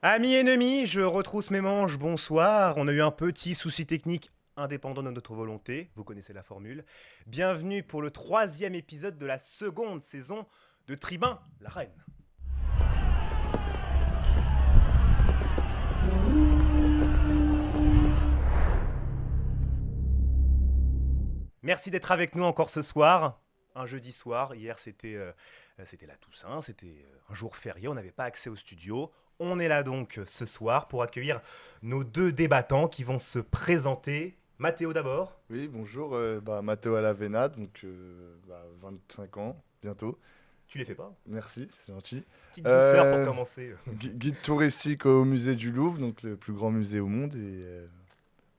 Amis ennemis, je retrousse mes manches, bonsoir. On a eu un petit souci technique indépendant de notre volonté, vous connaissez la formule. Bienvenue pour le 3e épisode de la seconde saison de Tribun, la reine. Merci d'être avec nous encore ce soir, un jeudi soir. Hier c'était la Toussaint, c'était un jour férié, on n'avait pas accès au studio. On est là donc ce soir pour accueillir nos deux débattants qui vont se présenter. Mathéo d'abord. Oui, bonjour, Matteo Alavena, donc 25 ans, bientôt. Tu les fais pas. Merci, c'est gentil. Petite douceur pour Euh, commencer. Guide touristique au musée du Louvre, donc le plus grand musée au monde.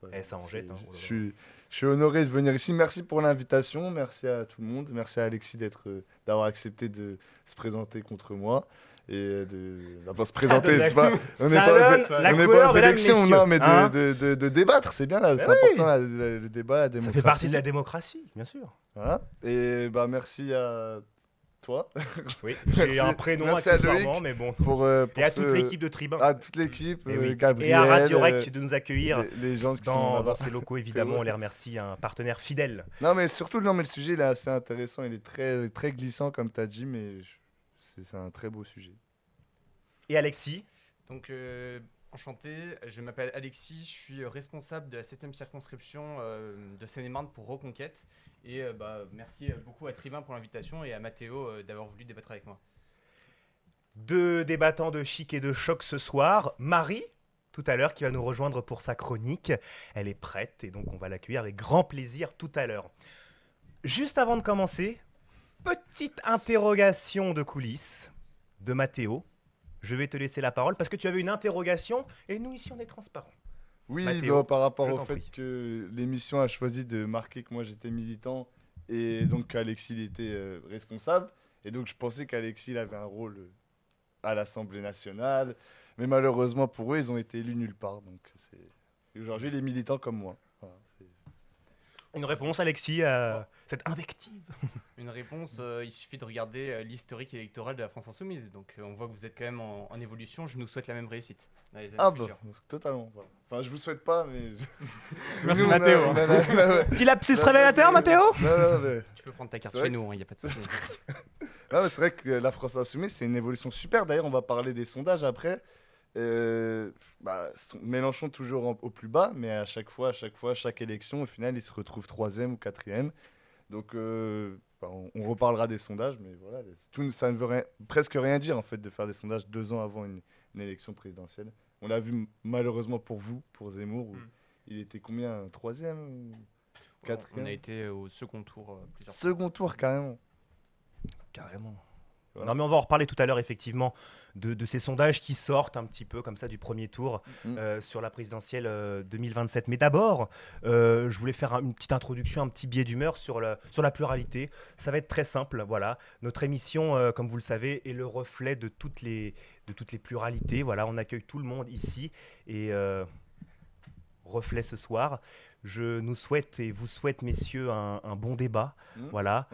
Voilà, Ça en jette. Hein. Oh là là. je suis honoré de venir ici. Merci pour l'invitation, merci à tout le monde, merci à Alexis d'avoir accepté de se présenter contre moi. Enfin, se présenter, c'est pas, on n'est pas aux élections, non, mais hein de débattre, c'est bien là, c'est oui. important le débat, la démocratie. Ça fait partie de la démocratie, bien sûr. Voilà. Merci à toi. Oui, j'ai un prénom merci à accessoirement, Loïc mais bon. pour Et à toute l'équipe de Tribun. À toute l'équipe, Et oui. Gabriel. Et à Radio Rec de nous accueillir les gens qui sont là-bas. dans ces locaux, évidemment. On les remercie, un partenaire fidèle. Non, mais surtout, le sujet il est assez intéressant. Il est très, très glissant, comme tu as dit, mais c'est un très beau sujet. Et Alexis. Donc, enchanté, je m'appelle Alexis, je suis responsable de la 7e circonscription de Seine-et-Marne pour Reconquête. Et merci beaucoup à Tribun pour l'invitation et à Mathéo d'avoir voulu débattre avec moi. Deux débattants de chic et de choc ce soir. Marie, tout à l'heure, qui va nous rejoindre pour sa chronique. Elle est prête et donc on va l'accueillir avec grand plaisir tout à l'heure. Juste avant de commencer, petite interrogation de coulisses de Mathéo. Je vais te laisser la parole parce que tu avais une interrogation et nous ici on est transparents. Oui, Mathéo, par rapport je au t'en fait prie. que l'émission a choisi de marquer que moi j'étais militant et donc qu'Alexis il était responsable. Et donc je pensais qu'Alexis il avait un rôle à l'Assemblée nationale. Mais malheureusement pour eux, ils ont été élus nulle part. Donc aujourd'hui, les militants comme moi. Voilà, Une réponse, Alexis, à cette invective. Une réponse, il suffit de regarder l'historique électoral de la France Insoumise. Donc on voit que vous êtes quand même en évolution. Je nous souhaite la même réussite dans les années futures. Totalement. Voilà. Enfin, je vous souhaite pas, mais... Merci Mathéo. Petit lapsus révélateur, Mathéo. Non, mais... Tu peux prendre ta carte C'est vrai chez nous, il n'y a pas de souci. Non, mais c'est vrai que la France Insoumise, c'est une évolution super. D'ailleurs, on va parler des sondages après. Mélenchon toujours au plus bas, mais à chaque chaque élection, au final, il se retrouve 3e ou 4e. Donc, on reparlera des sondages, mais voilà, ça ne veut presque rien dire en fait de faire des sondages 2 ans avant une élection présidentielle. On l'a vu malheureusement pour vous, pour Zemmour, où il était combien, 3e ou 4e? On a été au second tour plusieurs fois. Second tour carrément. Carrément. Voilà. Non mais on va en reparler tout à l'heure effectivement de ces sondages qui sortent un petit peu comme ça du premier tour sur la présidentielle 2027. Mais d'abord, je voulais faire une petite introduction, un petit biais d'humeur sur la pluralité. Ça va être très simple, voilà. Notre émission, comme vous le savez, est le reflet de toutes les pluralités. Voilà, on accueille tout le monde ici et reflet ce soir. Je nous souhaite et vous souhaite, messieurs, un bon débat, voilà,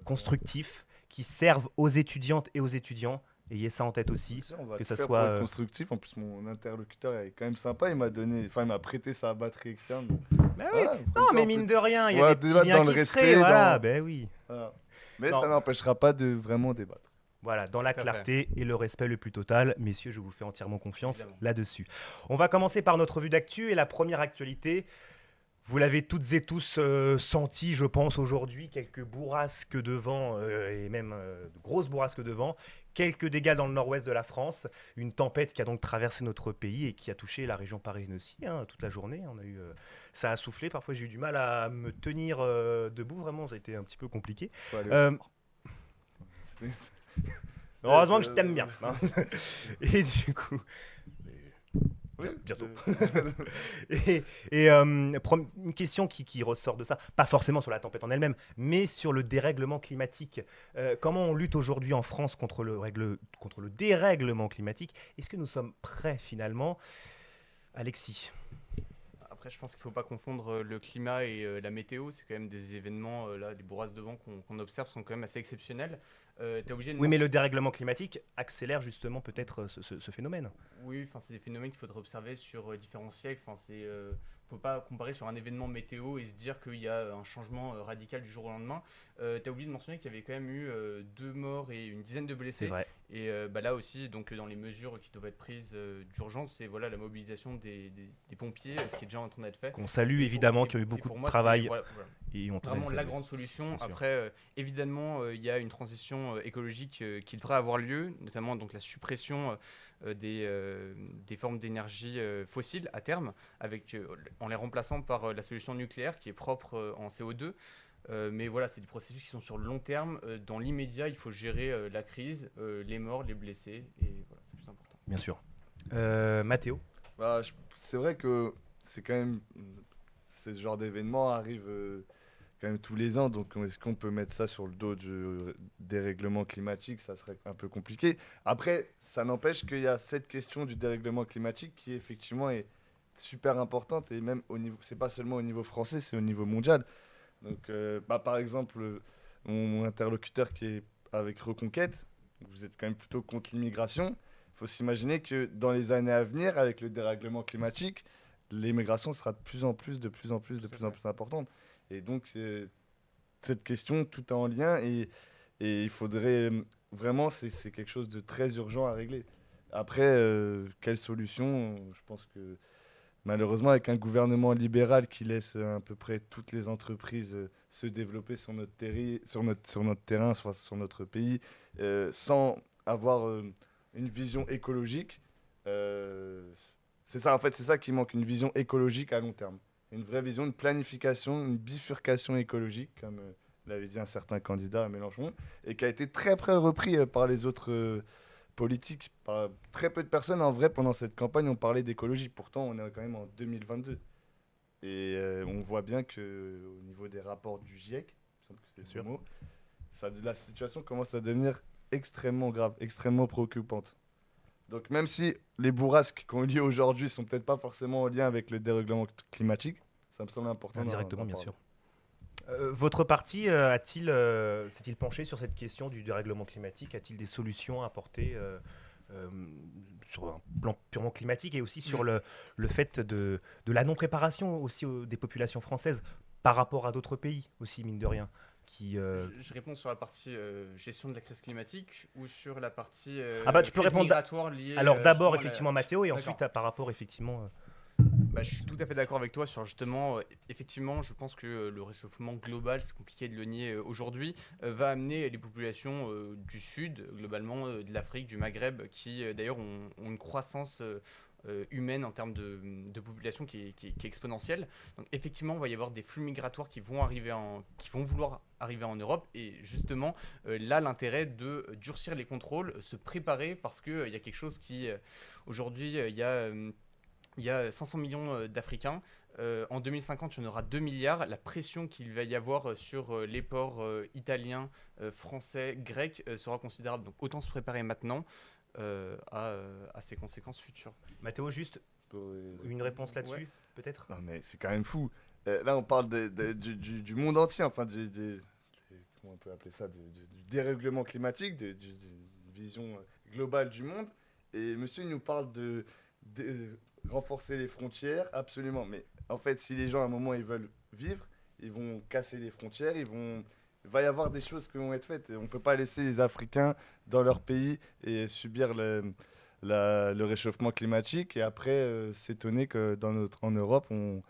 constructif, qui servent aux étudiantes et aux étudiants. Ayez ça en tête aussi. Sûr, on va que tout ça faire soit pour être constructif. En plus, mon interlocuteur est quand même sympa. Il m'a prêté sa batterie externe. Bah oui. Voilà, Non, mais mine de rien, il y a des petits liens qui se créent. Voilà, ben oui. Voilà. Mais Non. ça n'empêchera pas de vraiment débattre. Voilà, dans la Tout à clarté et le respect le plus total. Messieurs, je vous fais entièrement confiance Évidemment. là-dessus. On va commencer par notre vue d'actu et la première actualité. Vous l'avez toutes et tous senti, je pense, aujourd'hui, quelques bourrasques de vent et même de grosses bourrasques de vent, quelques dégâts dans le nord-ouest de la France, une tempête qui a donc traversé notre pays et qui a touché la région parisienne aussi, toute la journée. Ça a soufflé, parfois j'ai eu du mal à me tenir debout, vraiment, ça a été un petit peu compliqué. Faut aller au sport. Heureusement que je t'aime bien. Et du coup... Oui, bientôt. Une question qui ressort de ça, pas forcément sur la tempête en elle-même, mais sur le dérèglement climatique. Comment on lutte aujourd'hui en France contre le dérèglement climatique? Est-ce que nous sommes prêts finalement? Alexis. Après, je pense qu'il ne faut pas confondre le climat et la météo. C'est quand même des événements, là, les bourrasques de vent qu'on observe sont quand même assez exceptionnels. t'es obligé de Oui, mais le dérèglement climatique accélère justement peut-être ce phénomène. Oui, enfin, c'est des phénomènes qu'il faudrait observer sur différents siècles. Enfin, on peut pas comparer sur un événement météo et se dire qu'il y a un changement radical du jour au lendemain. T'as oublié de mentionner qu'il y avait quand même eu 2 morts et une dizaine de C'est blessés. vrai. Et bah, là aussi, donc, dans les mesures qui doivent être prises d'urgence, c'est voilà, la mobilisation des pompiers, ce qui est déjà en train d'être fait. Qu'on salue Et évidemment, et- qu'il y a eu et beaucoup pour de moi, travail voilà, et on tenait à le vraiment la saluer. grande solution. Bien sûr. Après, évidemment, il y a une transition écologique qui devrait avoir lieu, notamment donc la suppression des formes d'énergie fossiles à terme, en les remplaçant par la solution nucléaire qui est propre en CO2. Mais voilà, c'est des processus qui sont sur le long terme. Dans l'immédiat, il faut gérer la crise, les morts, les blessés, et voilà, c'est plus important. Bien sûr. Mathéo. Bah, c'est vrai que c'est quand même. Ce genre d'événement arrive quand même tous les ans. Donc, est-ce qu'on peut mettre ça sur le dos du dérèglement climatique? Ça serait un peu compliqué. Après, ça n'empêche qu'il y a cette question du dérèglement climatique qui, effectivement, est super importante. Et même au niveau. C'est pas seulement au niveau français, c'est au niveau mondial. Donc, bah, par exemple, mon interlocuteur qui est avec Reconquête, vous êtes quand même plutôt contre l'immigration. Il faut s'imaginer que dans les années à venir, avec le dérèglement climatique, l'immigration sera de plus en plus, de plus en plus, de C'est plus en vrai. plus importante. Et donc, cette question, tout est en lien et il faudrait vraiment, c'est quelque chose de très urgent à régler. Après, quelle solution? Je pense que malheureusement, avec un gouvernement libéral qui laisse à peu près toutes les entreprises se développer sur notre, sur notre terrain, soit sur notre pays, sans avoir une vision écologique, euh, c'est ça en fait, c'est ça qui manque, une vision écologique à long terme. Une vraie vision, une planification, une bifurcation écologique, comme l'avait dit un certain candidat à Mélenchon, et qui a été très très repris par les autres politique. Très peu de personnes, en vrai, pendant cette campagne, ont parlé d'écologie. Pourtant, on est quand même en 2022. Et on voit bien que au niveau des rapports du GIEC, il me semble que c'est Bien le mot, la situation commence à devenir extrêmement grave, extrêmement préoccupante. Donc même si les bourrasques qui ont lieu aujourd'hui sont peut-être pas forcément en lien avec le dérèglement climatique, ça me semble important Indirectement, d'en bien parler. sûr. Votre parti s'est-il penché sur cette question du dérèglement climatique? A-t-il des solutions à apporter euh, sur un plan purement climatique et aussi sur le fait de la non-préparation aussi des populations françaises par rapport à d'autres pays aussi, mine de rien qui, Je réponds sur la partie gestion de la crise climatique ou sur la partie Ah bah tu peux crise répondre. migratoire liée Alors d'abord justement effectivement Mathéo et D'accord. ensuite par rapport effectivement. Bah, je suis tout à fait d'accord avec toi sur justement, effectivement, je pense que le réchauffement global, c'est compliqué de le nier aujourd'hui, va amener les populations du Sud, globalement de l'Afrique, du Maghreb, qui d'ailleurs ont une croissance humaine en termes de population qui est exponentielle. Donc effectivement, il va y avoir des flux migratoires qui vont vouloir arriver en Europe. Et justement, là, l'intérêt de durcir les contrôles, se préparer, parce qu'il y a quelque chose qui, aujourd'hui, il y a 500 millions d'Africains. En 2050, il y en aura 2 milliards. La pression qu'il va y avoir sur les ports italiens, français, grecs sera considérable. Donc autant se préparer maintenant à ces conséquences futures. Mathéo, juste une réponse là-dessus Ouais. peut-être. Non mais c'est quand même fou. Là on parle du monde entier, enfin comment on peut appeler ça, du dérèglement climatique, d'une vision globale du monde. Et monsieur il nous parle de renforcer les frontières, absolument. Mais en fait si les gens à un moment ils veulent vivre, ils vont casser les frontières, il va y avoir des choses qui vont être faites. Et on ne peut pas laisser les Africains dans leur pays et subir le réchauffement climatique et après s'étonner que en Europe, on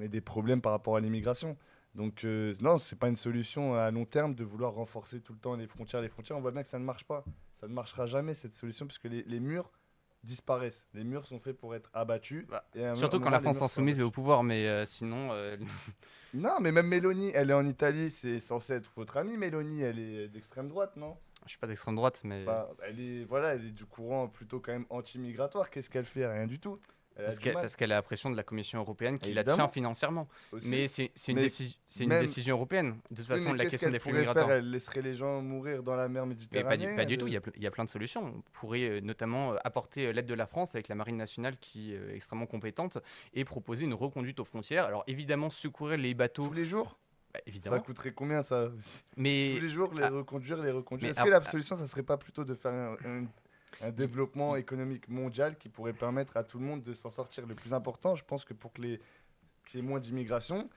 ait des problèmes par rapport à l'immigration. Donc non, c'est pas une solution à long terme de vouloir renforcer tout le temps les frontières. Les frontières, on voit bien que ça ne marche pas. Ça ne marchera jamais cette solution puisque les murs disparaissent. Les murs sont faits pour être abattus. Bah, Et à un surtout moment, quand la les France murs sont insoumise est au abattus. pouvoir, mais sinon, Non, mais même Mélanie, elle est en Italie, c'est censé être votre amie. Mélanie, elle est d'extrême droite, non? je suis pas d'extrême droite, mais Bah, elle est du courant plutôt quand même anti-migratoire. Qu'est-ce qu'elle fait? Rien du tout. Elle a du mal. parce qu'elle a la pression de la Commission européenne qui la Évidemment. tient financièrement. Aussi. Mais c'est Mais une même- décision européenne. De toute Oui, façon, mais la qu'est-ce question qu'elle des flux pourrait migratoires. faire? Elle laisserait les gens mourir dans la mer Mais Méditerranée? pas du tout, il y a plein de solutions. On pourrait notamment apporter l'aide de la France avec la Marine nationale qui est extrêmement compétente et proposer une reconduite aux frontières. Alors évidemment, secourir les bateaux. Tous les jours? Bah, Ça évidemment. coûterait combien ça? Tous Mais les jours, les ah, reconduire, les reconduire. mais Est-ce que la solution, ça serait pas plutôt de faire un il- développement il- économique mondial qui pourrait permettre à tout le monde de s'en sortir? Le plus important, je pense que pour que qu'il y ait moins d'immigration,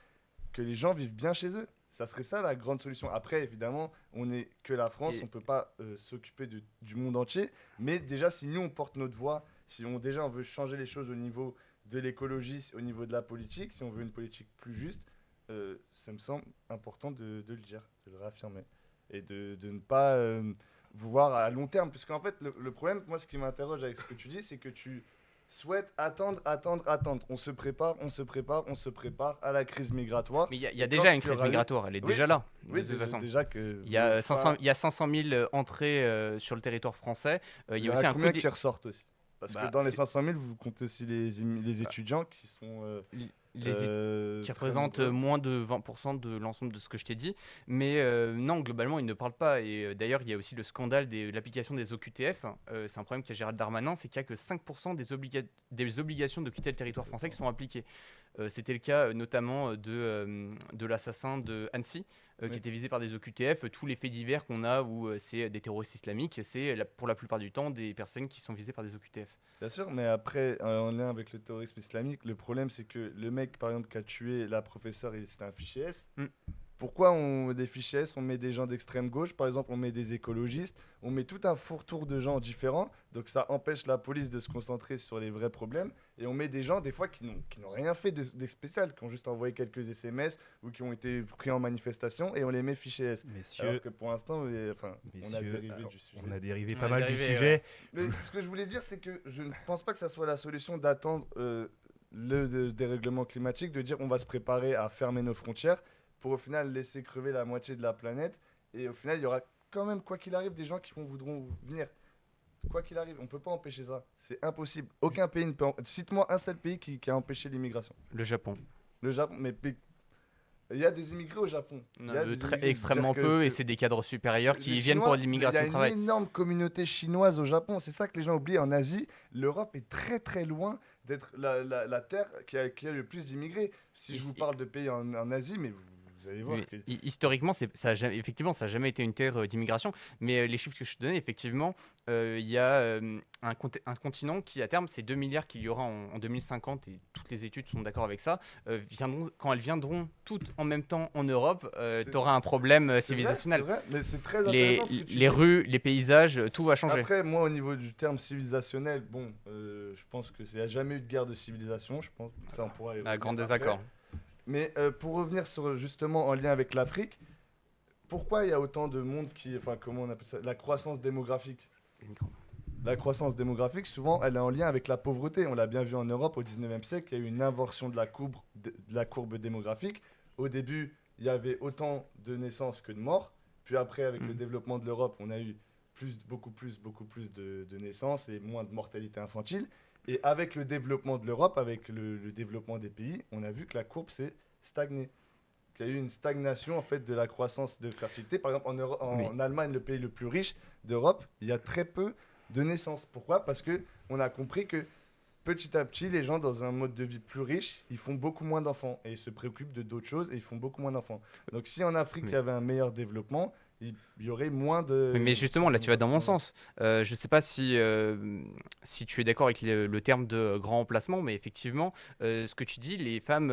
que les gens vivent bien chez eux. Ça serait ça la grande solution. Après, évidemment, on n'est que la France, on et- ne peut pas s'occuper du monde entier. Mais déjà, si nous, on porte notre voix, si on veut changer les choses au niveau de l'écologie, au niveau de la politique, si on veut une politique plus juste, ça me semble important de le dire, de le réaffirmer. Et de ne pas voir à long terme. Puisqu'en fait, le problème, moi, ce qui m'interroge avec ce que tu dis, c'est que tu souhaites attendre, attendre, attendre. On se prépare, on se prépare, on se prépare à la crise migratoire. mais il y a Et déjà quand une il y crise aura eu- migratoire, elle est Oui, déjà là, Oui, de toute façon. déjà que. Il y a Enfin, 500 000 entrées sur le territoire français. Il il y y a en aussi a un coût combien qui ressortent aussi? Parce que bah, dans les 500 000, vous comptez aussi les étudiants qui sont qui très représentent nombreux. moins de 20% de l'ensemble de ce que je t'ai dit. Mais non, globalement, ils ne parlent pas. Et d'ailleurs, il y a aussi le scandale de l'application des OQTF. C'est un problème qu'a Gérald Darmanin, c'est qu'il n'y a que 5% des obligations de quitter le territoire français qui sont appliquées. C'était le cas notamment de l'assassin de Annecy, Oui. qui était visé par des OQTF. Tous les faits divers qu'on a où c'est des terroristes islamiques, c'est pour la plupart du temps des personnes qui sont visées par des OQTF. Bien sûr, mais après, en lien avec le terrorisme islamique, le problème c'est que le mec, par exemple, qui a tué la professeure, c'était un fichier S. Mm. Pourquoi des fichiers S, on met des gens d'extrême gauche, par exemple, on met des écologistes, on met tout un fourre-tour de gens différents, donc ça empêche la police de se concentrer sur les vrais problèmes, et on met des gens, des fois, qui n'ont rien fait de spécial, qui ont juste envoyé quelques SMS ou qui ont été pris en manifestation, et on les met fichiers S. Messieurs, Alors que pour l'instant, enfin, on a messieurs, dérivé alors, du sujet. on a dérivé On pas a mal dérivé, du sujet. Mais ce que je voulais dire, c'est que je ne pense pas que ça soit la solution d'attendre le dérèglement climatique, de dire on va se préparer à fermer nos frontières pour au final laisser crever la moitié de la planète. Et au final, il y aura quand même, quoi qu'il arrive, des gens qui voudront venir. Quoi qu'il arrive, on ne peut pas empêcher ça. C'est impossible. Aucun pays ne peut. Cite-moi un seul pays qui a empêché l'immigration. Le Japon. Le Japon. Mais il y a des immigrés au Japon. Il y a des immigrés. Extrêmement Dire que peu, et c'est des cadres supérieurs qui les viennent Chinois, pour l'immigration de Il y a travail. une énorme communauté chinoise au Japon. C'est ça que les gens oublient. En Asie, l'Europe est très très loin d'être la terre qui a le plus d'immigrés. Si je vous parle de pays en Asie, mais vous allez voir Mais que... historiquement, effectivement, ça n'a jamais été une terre d'immigration. Mais les chiffres que je te donnais, effectivement, il y a un continent qui, à terme, c'est 2 milliards qu'il y aura en 2050, et toutes les études sont d'accord avec ça. Quand elles viendront toutes en même temps en Europe, tu auras un problème C'est civilisationnel. vrai, mais c'est très Les, intéressant ce que tu les dis. rues, les paysages, tout va changer. Après, moi, au niveau du terme civilisationnel, bon, je pense que n'y a jamais eu de guerre de civilisation. Je pense que ça, on pourra y Un grand revenir après. désaccord. Mais pour revenir sur, justement, en lien avec l'Afrique, pourquoi il y a autant de monde qui... Enfin, comment on appelle ça? La croissance démographique. La croissance démographique, souvent, elle est en lien avec la pauvreté. On l'a bien vu en Europe au 19e siècle, il y a eu une inversion de la courbe démographique. Au début, il y avait autant de naissances que de morts. Puis après, avec le développement de l'Europe, on a eu beaucoup plus de naissances et moins de mortalité infantile. Et avec le développement de l'Europe, avec le développement des pays, on a vu que la courbe s'est stagnée. Qu'il y a eu une stagnation en fait de la croissance de fertilité. Par exemple, en Allemagne, le pays le plus riche d'Europe, il y a très peu de naissances. Pourquoi? Parce que on a compris que petit à petit, les gens dans un mode de vie plus riche, ils font beaucoup moins d'enfants et ils se préoccupent de d'autres choses et ils font beaucoup moins d'enfants. Donc si en Afrique, il y avait un meilleur développement, il y aurait moins de... Mais justement, là, tu vas dans mon sens. Je ne sais pas si tu es d'accord avec le terme de grand remplacement, mais effectivement, ce que tu dis, les femmes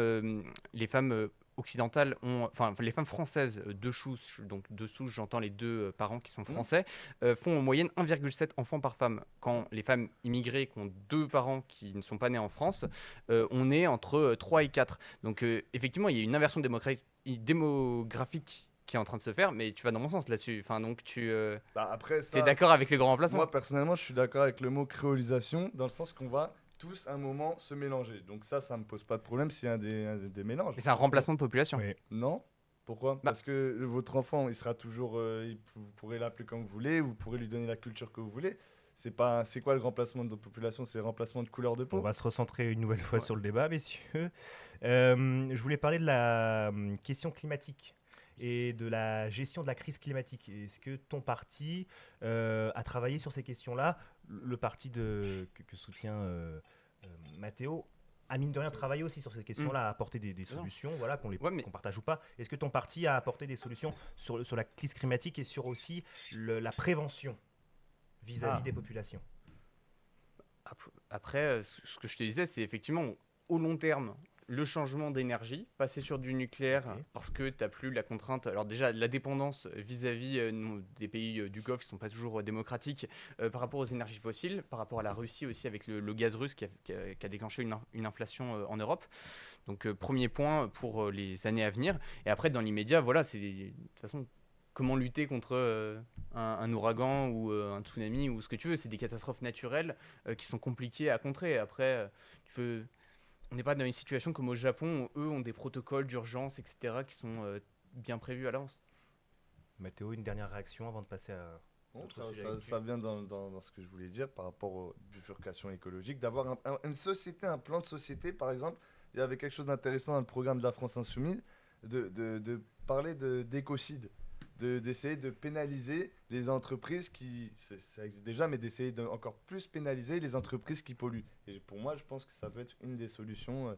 occidentales enfin les femmes françaises de souche, donc de souche, j'entends les deux parents qui sont français, font en moyenne 1,7 enfants par femme. Quand les femmes immigrées qui ont deux parents qui ne sont pas nés en France, on est entre 3 et 4. Donc effectivement, il y a une inversion démographique qui est en train de se faire, mais tu vas dans mon sens là-dessus. Enfin, donc tu es d'accord avec les grands remplaçants? Moi, personnellement, je suis d'accord avec le mot créolisation, dans le sens qu'on va tous à un moment se mélanger. Donc ça me pose pas de problème s'il y a des mélanges. Mais c'est un remplacement de population. Oui. Non? Pourquoi? Parce que votre enfant, il sera toujours... vous pourrez l'appeler comme vous voulez, vous pourrez lui donner la culture que vous voulez. C'est quoi le remplacement de population? C'est le remplacement de couleur de peau. On va se recentrer une nouvelle fois sur le débat, messieurs. Je voulais parler de la question climatique et de la gestion de la crise climatique. Est-ce que ton parti a travaillé sur ces questions-là? Le parti que soutient Matteo a mine de rien travaillé aussi sur ces questions-là, à apporter des solutions, voilà, qu'on partage ou pas. Est-ce que ton parti a apporté des solutions sur la crise climatique et sur aussi la prévention vis-à-vis des populations? Après, ce que je te disais, c'est effectivement au long terme, le changement d'énergie, passer sur du nucléaire parce que tu n'as plus la contrainte. Alors déjà, la dépendance vis-à-vis des pays du Golfe qui ne sont pas toujours démocratiques par rapport aux énergies fossiles, par rapport à la Russie aussi avec le gaz russe qui a déclenché une inflation en Europe. Donc premier point pour les années à venir. Et après, dans l'immédiat, voilà, c'est de toute façon comment lutter contre un ouragan ou un tsunami ou ce que tu veux. C'est des catastrophes naturelles qui sont compliquées à contrer. Après, on n'est pas dans une situation comme au Japon où eux ont des protocoles d'urgence, etc., qui sont bien prévus à l'avance. Mathéo, une dernière réaction avant de passer à... Ça vient dans ce que je voulais dire par rapport aux bifurcations écologiques, d'avoir une société, un plan de société, par exemple. Il y avait quelque chose d'intéressant dans le programme de la France Insoumise, de parler d'écocide, d'essayer de pénaliser les entreprises qui, ça existe déjà, mais d'essayer encore plus pénaliser les entreprises qui polluent. Et pour moi, je pense que ça peut être une des solutions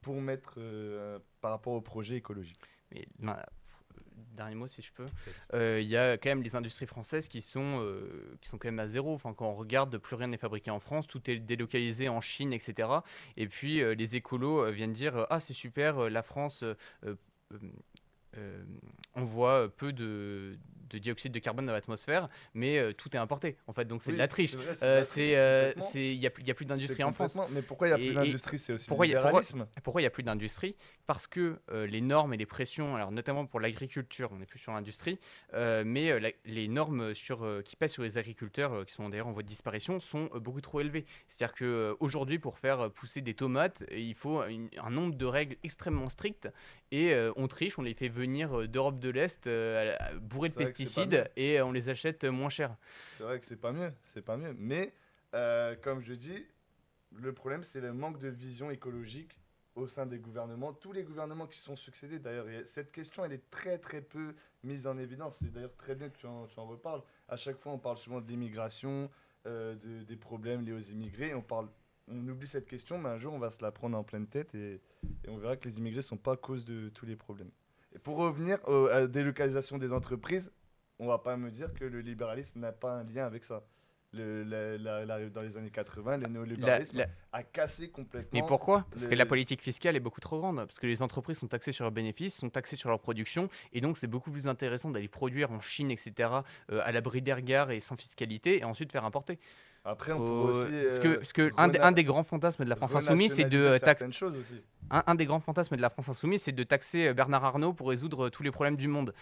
pour mettre par rapport au projet écologique. Mais, dernier mot si je peux, il y a quand même les industries françaises qui sont quand même à zéro. Enfin, quand on regarde, plus rien n'est fabriqué en France, tout est délocalisé en Chine, etc. Et puis les écolos viennent dire ah c'est super, la France envoie peu de dioxyde de carbone dans l'atmosphère, mais tout est importé en fait, donc c'est de la triche. Il n'y a plus d'industrie en France. Mais pourquoi il n'y a plus d'industrie? C'est aussi le libéralisme. Pourquoi il n'y a plus d'industrie? Parce que les normes et les pressions, alors notamment pour l'agriculture, on n'est plus sur l'industrie, mais les normes qui pèsent sur les agriculteurs, qui sont d'ailleurs en voie de disparition, sont beaucoup trop élevées. C'est-à-dire qu'aujourd'hui, pour faire pousser des tomates, il faut un nombre de règles extrêmement strictes, et on triche, on les fait venir d'Europe de l'Est bourrés de pesticides, et on les achète moins cher. C'est vrai que c'est pas mieux. Mais comme je dis, le problème c'est le manque de vision écologique au sein des gouvernements. Tous les gouvernements qui se sont succédés, d'ailleurs, cette question elle est très très peu mise en évidence. C'est d'ailleurs très bien que tu en reparles. À chaque fois on parle souvent de l'immigration, des problèmes liés aux immigrés. On oublie cette question, mais un jour on va se la prendre en pleine tête et on verra que les immigrés ne sont pas à cause de tous les problèmes. Et pour revenir à la délocalisation des entreprises, on ne va pas me dire que le libéralisme n'a pas un lien avec ça. Dans les années 80, le néolibéralisme a cassé complètement... Mais pourquoi? Parce que la politique fiscale est beaucoup trop grande. Parce que les entreprises sont taxées sur leurs bénéfices, sont taxées sur leur production, et donc c'est beaucoup plus intéressant d'aller produire en Chine, etc., à l'abri des regards et sans fiscalité, et ensuite faire importer. Après, on pourrait aussi... Parce que un des grands fantasmes de la France Insoumise, c'est de taxer... Un des grands fantasmes de la France Insoumise, c'est de taxer Bernard Arnault pour résoudre tous les problèmes du monde.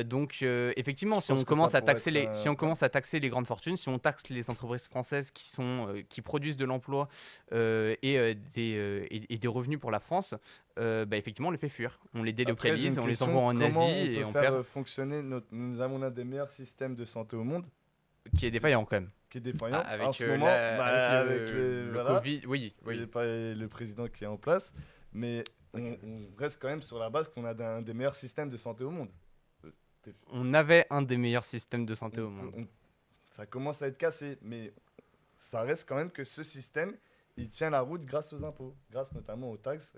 Donc, effectivement, si on commence à taxer les grandes fortunes, si on taxe les entreprises françaises qui produisent de l'emploi et des revenus pour la France, effectivement, on les fait fuir. On les délocalise, on les envoie en Asie et on perd. Fonctionner nous avons l'un des meilleurs systèmes de santé au monde. Qui est défaillant quand même. Qui est défaillant avec en ce moment, avec le Covid, oui. Pas le président qui est en place, mais on reste quand même sur la base qu'on a un des meilleurs systèmes de santé au monde. On avait un des meilleurs systèmes de santé au monde. Ça commence à être cassé, mais ça reste quand même que ce système, il tient la route grâce aux impôts, grâce notamment aux taxes.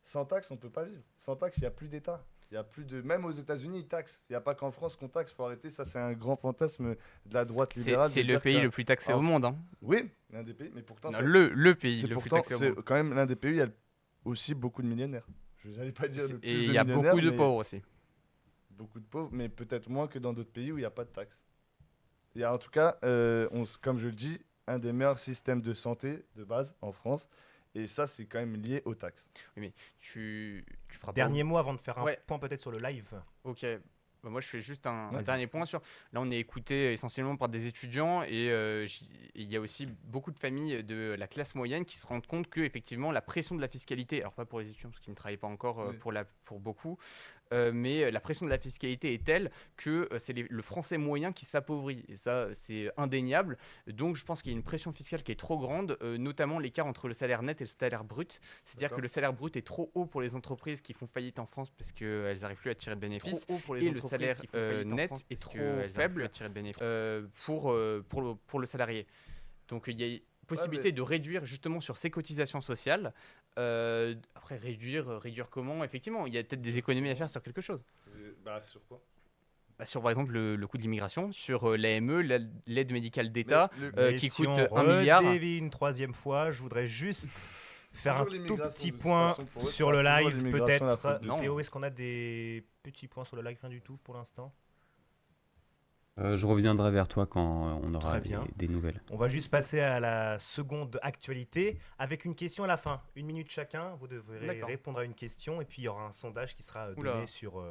Sans taxes, on ne peut pas vivre. Sans taxes, il n'y a plus d'État. Il y a plus de... Même aux États-Unis, ils taxent. Il n'y a pas qu'en France qu'on taxe. Il faut arrêter. Ça, c'est un grand fantasme de la droite libérale. C'est le pays le plus taxé au monde. Hein. Oui, l'un des pays. Mais pourtant, non, le pays le plus taxé au monde. C'est quand même l'un des pays où il y a aussi beaucoup de millionnaires. Je n'allais pas dire le plus de millionnaires. Et il y a beaucoup de pauvres aussi. Beaucoup de pauvres, mais peut-être moins que dans d'autres pays où il n'y a pas de taxes. Il y a en tout cas, comme je le dis, un des meilleurs systèmes de santé de base en France. Et ça, c'est quand même lié aux taxes. Oui, mais tu feras Dernier mot avant de faire un point peut-être sur le live. Ok. Moi, je fais juste un dernier point sur... Là, on est écouté essentiellement par des étudiants et il y a aussi beaucoup de familles de la classe moyenne qui se rendent compte que effectivement, la pression de la fiscalité, alors pas pour les étudiants parce qu'ils ne travaillent pas encore pour beaucoup, mais la pression de la fiscalité est telle que c'est le français moyen qui s'appauvrit. Et ça, c'est indéniable. Donc, je pense qu'il y a une pression fiscale qui est trop grande, notamment l'écart entre le salaire net et le salaire brut. C'est-à-dire que le salaire brut est trop haut pour les entreprises qui font faillite en France parce qu'elles n'arrivent plus à tirer de bénéfices. Et le salaire net est trop faible pour le salarié. Donc, il y a possibilité de réduire justement sur ses cotisations sociales. Après, réduire comment? Effectivement, il y a peut-être des économies à faire sur quelque chose. Sur quoi? Sur par exemple le coût de l'immigration, sur l'AME, l'aide médicale d'État, Mais qui si coûte on 1 milliard. redévie une troisième fois, je voudrais juste faire un Toujours tout l'immigration, petit de toute point façon, pour eux, sur ça le sera toujours live, l'immigration la faute peut-être. de Non. Théo, est-ce qu'on a des petits points sur le live? Rien du tout pour l'instant. Je reviendrai vers toi quand on aura Très bien. des nouvelles. On va juste passer à la seconde actualité avec une question à la fin. 1 minute chacun, vous devrez D'accord. répondre à une question et puis il y aura un sondage qui sera Oula. donné sur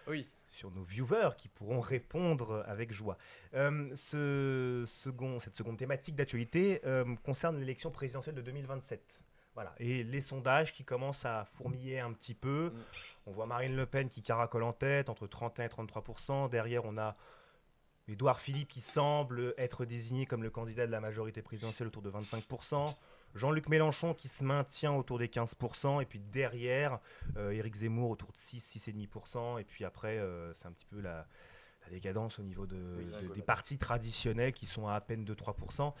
Oui. nos viewers qui pourront répondre avec joie. Cette seconde thématique d'actualité concerne l'élection présidentielle de 2027. Voilà. Et les sondages qui commencent à fourmiller un petit peu. On voit Marine Le Pen qui caracole en tête, entre 31 et 33%. Derrière, on a Édouard Philippe qui semble être désigné comme le candidat de la majorité présidentielle autour de 25%. Jean-Luc Mélenchon qui se maintient autour des 15%. Et puis derrière, Éric Zemmour autour de 6,5%. Et puis après, c'est un petit peu la décadence au niveau des partis traditionnels qui sont à peine de 3%.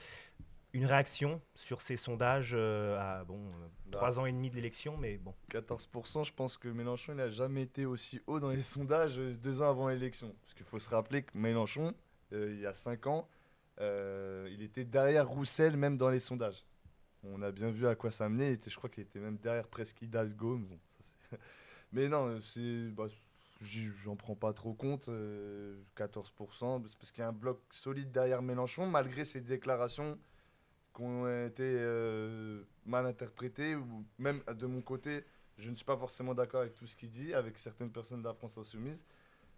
Une réaction sur ces sondages à 3 ans et demi de l'élection, mais bon. 14%, je pense que Mélenchon n'a jamais été aussi haut dans les sondages 2 ans avant l'élection. Parce qu'il faut se rappeler que Mélenchon, il y a 5 ans, il était derrière Roussel même dans les sondages. On a bien vu à quoi ça menait. Je crois qu'il était même derrière presque Hidalgo. Mais, bon, mais non, j'en prends pas trop compte. 14%, parce qu'il y a un bloc solide derrière Mélenchon, malgré ses déclarations qui ont été mal interprétées, ou même de mon côté, je ne suis pas forcément d'accord avec tout ce qu'il dit, avec certaines personnes de la France Insoumise,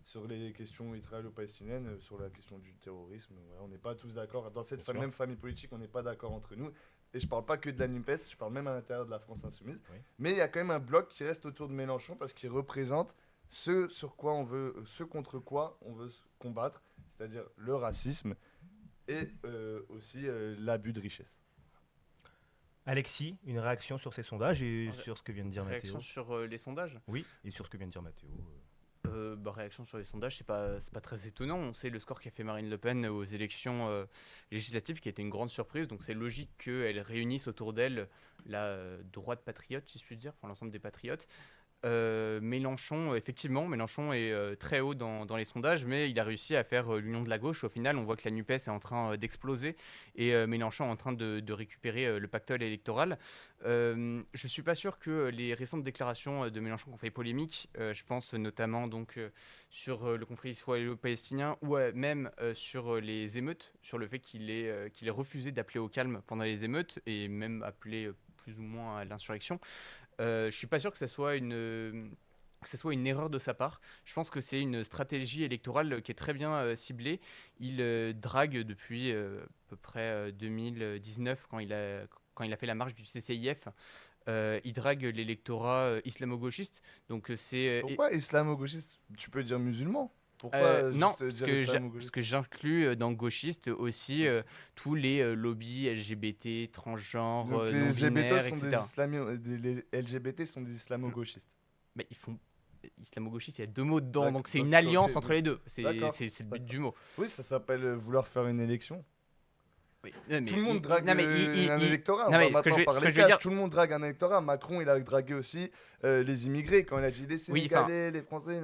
sur les questions israélo-palestiniennes, sur la question du terrorisme. Voilà, on n'est pas tous d'accord. Dans cette même famille politique, on n'est pas d'accord entre nous. Et je parle pas que de la NUPES, je parle même à l'intérieur de la France Insoumise. Oui. Mais il y a quand même un bloc qui reste autour de Mélenchon, parce qu'il représente ce contre quoi on veut se combattre, c'est-à-dire le racisme, et aussi l'abus de richesse. Alexis, une réaction sur ces sondages et sur ce que vient de dire Mathéo? Réaction sur les sondages? Oui, et sur ce que vient de dire Mathéo. Réaction sur les sondages, c'est pas très étonnant. On sait le score qu'a fait Marine Le Pen aux élections législatives, qui a été une grande surprise. Donc c'est logique qu'elle réunisse autour d'elle la droite patriote, si je puis dire, enfin l'ensemble des patriotes. Mélenchon, effectivement, Mélenchon est très haut dans les sondages, mais il a réussi à faire l'union de la gauche. Au final, on voit que la NUPES est en train d'exploser et Mélenchon est en train de récupérer le pactole électoral. Je ne suis pas sûr que les récentes déclarations de Mélenchon ont fait polémique. Je pense notamment donc, sur le conflit israélo-palestinien ou même sur les émeutes, sur le fait qu'il ait refusé d'appeler au calme pendant les émeutes et même appelé plus ou moins à l'insurrection. Je suis pas sûr que ça soit une erreur de sa part. Je pense que c'est une stratégie électorale qui est très bien ciblée. Il drague depuis à peu près 2019 quand il a fait la marche du CCIF. Il drague l'électorat islamo-gauchiste. Donc Pourquoi islamo-gauchiste? Tu peux dire musulman. Pourquoi non, parce que j'inclus dans gauchiste aussi tous les lobbies LGBT, transgenres, non-binaires, etc. Les LGBT sont des islamo-gauchistes. Mais ils font islamo-gauchiste, il y a 2 mots dedans, donc c'est une alliance entre les deux. C'est le but du mot. Oui, ça s'appelle vouloir faire une élection. Oui, tout le monde drague un électorat. Tout le monde drague un électorat. Macron, il a dragué aussi les immigrés quand il a dit les Sénégalais, les Français,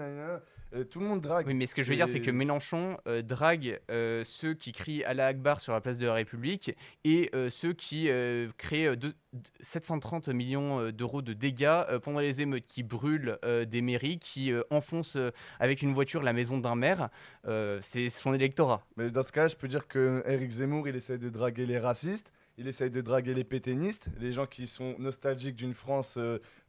tout le monde drague. Oui, mais ce que je veux dire, c'est que Mélenchon drague ceux qui crient Allah Akbar sur la place de la République et ceux qui créent 730 millions d'euros de dégâts pendant les émeutes, qui brûlent des mairies, qui enfoncent avec une voiture la maison d'un maire. C'est son électorat. Mais dans ce cas-là, je peux dire que Éric Zemmour, il essaie de draguer les racistes, il essaye de draguer les pétainistes, les gens qui sont nostalgiques d'une France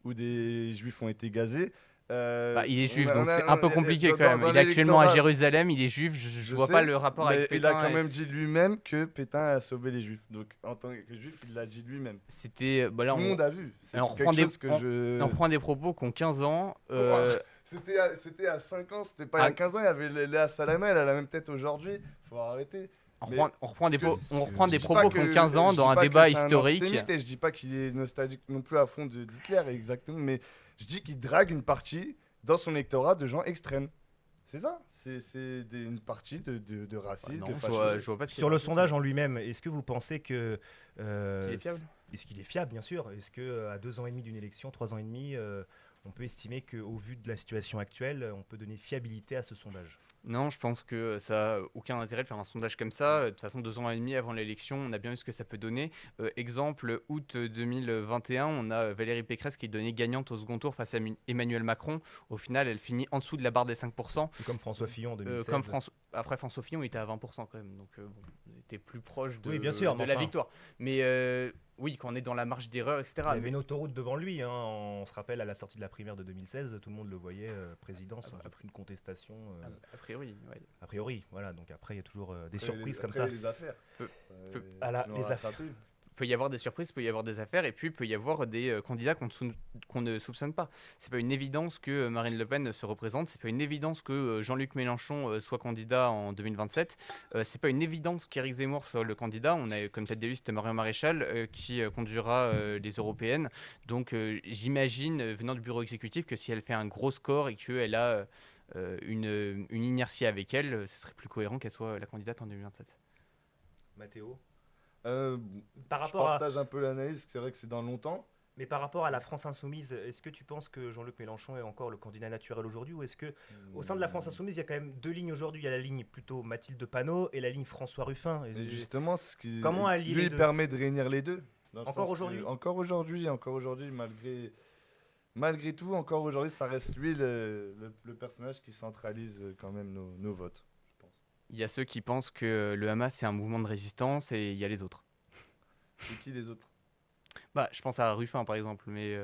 où des juifs ont été gazés. Il est juif, donc c'est un peu compliqué quand même. Il est actuellement à Jérusalem, il est juif, je vois pas le rapport avec Pétain. Il a quand même dit lui-même que Pétain a sauvé les juifs. Donc en tant que juif, il l'a dit lui-même. Tout le monde a vu. On reprend des propos qui ont 15 ans. C'était à 5 ans, c'était pas il y a 15 ans. Il y avait Léa Salamé, elle a la même tête aujourd'hui. Faut arrêter. On reprend des propos qui ont 15 ans dans un débat historique. Et je dis pas qu'il est nostalgique non plus à fond d'Hitler, exactement, mais je dis qu'il drague une partie dans son électorat de gens extrêmes. C'est ça. une partie de racisme, Non, de je vois fascisme. pas ce Sur le sondage en lui-même, est-ce que vous pensez que qu'il est fiable. est-ce qu'il est fiable, bien sûr? Est-ce que à 2 ans et demi d'une élection, 3 ans et demi, on peut estimer qu'au vu de la situation actuelle, on peut donner fiabilité à ce sondage? Non, je pense que ça n'a aucun intérêt de faire un sondage comme ça. De toute façon, 2 ans et demi avant l'élection, on a bien vu ce que ça peut donner. Exemple, août 2021, on a Valérie Pécresse qui est donnée gagnante au second tour face à Emmanuel Macron. Au final, elle finit en dessous de la barre des 5%. C'est comme François Fillon en 2016. Après, François Fillon, il était à 20% quand même. Donc, bon, on était plus proche de, Oui, bien sûr, de mais la enfin. victoire. Mais oui, quand on est dans la marge d'erreur, etc. Il y avait Mais- une autoroute devant lui, hein. On se rappelle à la sortie de la primaire de 2016, tout le monde le voyait président sans aucune contestation. a priori, ouais. A priori, voilà. Donc après, il y a toujours des Après, surprises comme après, ça. les affaires. Peu- Ah, qui l'ont les rattrapé. Peut y avoir des surprises, peut y avoir des affaires, et puis peut y avoir des candidats qu'on ne soupçonne pas. C'est pas une évidence que Marine Le Pen se représente, c'est pas une évidence que Jean-Luc Mélenchon soit candidat en 2027, c'est pas une évidence qu'Éric Zemmour soit le candidat. On a comme tête de liste Marion Maréchal qui conduira les européennes. Donc j'imagine, venant du bureau exécutif, que si elle fait un gros score et qu'elle a une inertie avec elle, ce serait plus cohérent qu'elle soit la candidate en 2027. Mathéo. Euh, Par je rapport à, partage un peu l'analyse, c'est vrai que c'est dans longtemps. mais par rapport à la France insoumise, est-ce que tu penses que Jean-Luc Mélenchon est encore le candidat naturel aujourd'hui, ou est-ce que au sein de la France insoumise, il y a quand même 2 lignes aujourd'hui? Il y a la ligne plutôt Mathilde Panot et la ligne François Ruffin. Et justement, ce qui Comment allier lui les deux permet de réunir les deux. dans le Encore sens que- aujourd'hui Encore aujourd'hui, malgré tout, encore aujourd'hui, ça reste lui le personnage qui centralise quand même nos votes. Il y a ceux qui pensent que le Hamas c'est un mouvement de résistance et il y a les autres. C'est qui les autres? Bah, je pense à Ruffin par exemple, mais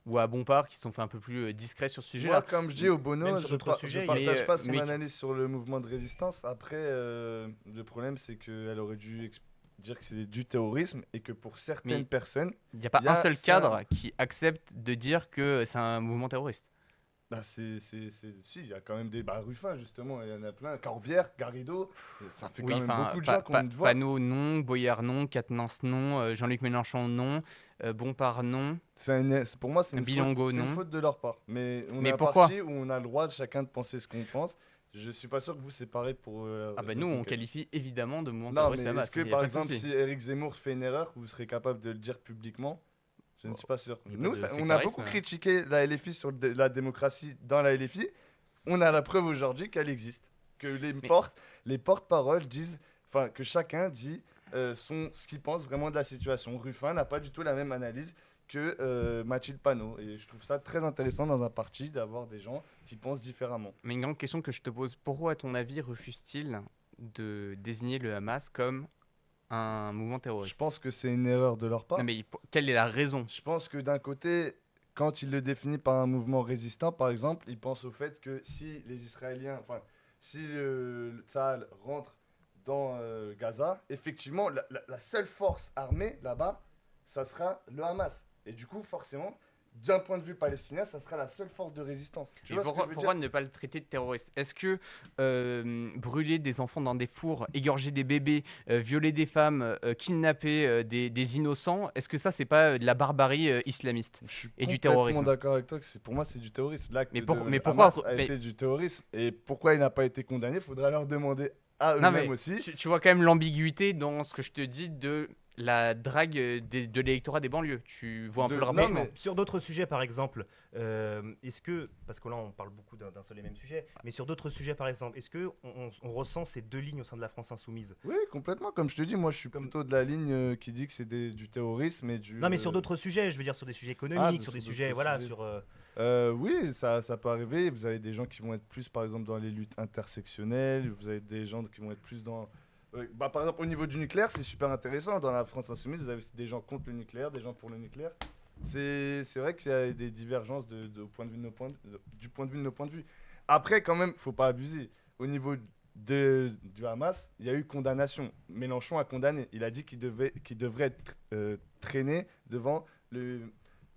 ou à Bompard qui se sont fait un peu plus discrets sur ce Moi, sujet-là. comme je dis au Bono, Même sur je d'autres sujets, ne partage mais- pas son mais- analyse sur le mouvement de résistance. Après, le problème, c'est qu'elle aurait dû dire que c'est du terrorisme et que pour certaines Mais- personnes, Il n'y a pas Il y a un seul ça. cadre qui accepte de dire que c'est un mouvement terroriste. bah, si, il y a quand même des Ruffin, justement, il y en a plein. Corbière, Garrido, ça fait quand même beaucoup de gens qui ont une voix. Panot non, Boyard non, Quatennens non, Jean-Luc Mélenchon non, Bompard non. Pour moi, c'est une, Bilongo, faute, c'est une non. faute de leur part. Mais on Mais est un pourquoi parti où on a le droit de chacun de penser ce qu'on pense. Je suis pas sûr que vous, c'est pareil pour. Ah bah nous on qualifie évidemment de mouvement Non, terroriste mais Hamas. est-ce que y a par pas de exemple, souci. si Eric Zemmour fait une erreur, vous serez capable de le dire publiquement? Je ne suis pas sûr. il y a Nous, pas de on a sectarisme, beaucoup hein. critiqué la LFI sur la démocratie dans la LFI. On a la preuve aujourd'hui qu'elle existe. Que les porte-paroles disent, enfin, que chacun dit ce qu'il pense vraiment de la situation. Ruffin n'a pas du tout la même analyse que Mathilde Panot. Et je trouve ça très intéressant dans un parti d'avoir des gens qui pensent différemment. Mais une grande question que je te pose, pourquoi à ton avis refuse-t-il de désigner le Hamas comme un mouvement Je terroriste? pense que c'est une erreur de leur part. Non mais quelle est la raison? Je pense que d'un côté, quand il le définit par un mouvement résistant, par exemple, il pense au fait que si les Israéliens, enfin, si le Tsahal rentre dans Gaza, effectivement, la seule force armée là-bas, ça sera le Hamas. Et du coup, forcément, d'un point de vue palestinien, ça sera la seule force de résistance. Tu Et vois ce que je veux pourquoi dire? ne pas le traiter de terroriste? Est-ce que brûler des enfants dans des fours, égorger des bébés, violer des femmes, kidnapper des innocents, est-ce que ça, c'est pas de la barbarie islamiste? Je suis Et du complètement terrorisme. d'accord avec toi que pour moi c'est du terrorisme. L'acte Mais de pourquoi- Hamas a mais- été du terrorisme. Et pourquoi il n'a pas été condamné? Il faudra leur demander à Non, eux-mêmes mais aussi. tu vois quand même l'ambiguïté dans ce que je te dis de la drague de l'électorat des banlieues. Tu vois un peu le Non, rapprochement. mais- Sur d'autres sujets, par exemple, est-ce que, parce que là on parle beaucoup d'un seul et même sujet, mais sur d'autres sujets, par exemple, est-ce que on ressent ces 2 lignes au sein de la France insoumise? Oui, complètement. Comme je te dis, moi je suis plutôt de la ligne qui dit que c'est du terrorisme et du. Non, mais sur d'autres sujets, je veux dire sur des sujets économiques, sur des sur sujets, d'autres voilà, sujets. sur. Oui, ça peut arriver. Vous avez des gens qui vont être plus, par exemple, dans les luttes intersectionnelles. Vous avez des gens qui vont être plus dans. Par exemple, au niveau du nucléaire, c'est super intéressant. Dans la France insoumise, vous avez des gens contre le nucléaire, des gens pour le nucléaire. C'est vrai qu'il y a des divergences du point de vue de nos points de vue. Après, quand même, faut pas abuser. Au niveau du Hamas, il y a eu condamnation. Mélenchon a condamné. Il a dit qu'il devrait être traîné devant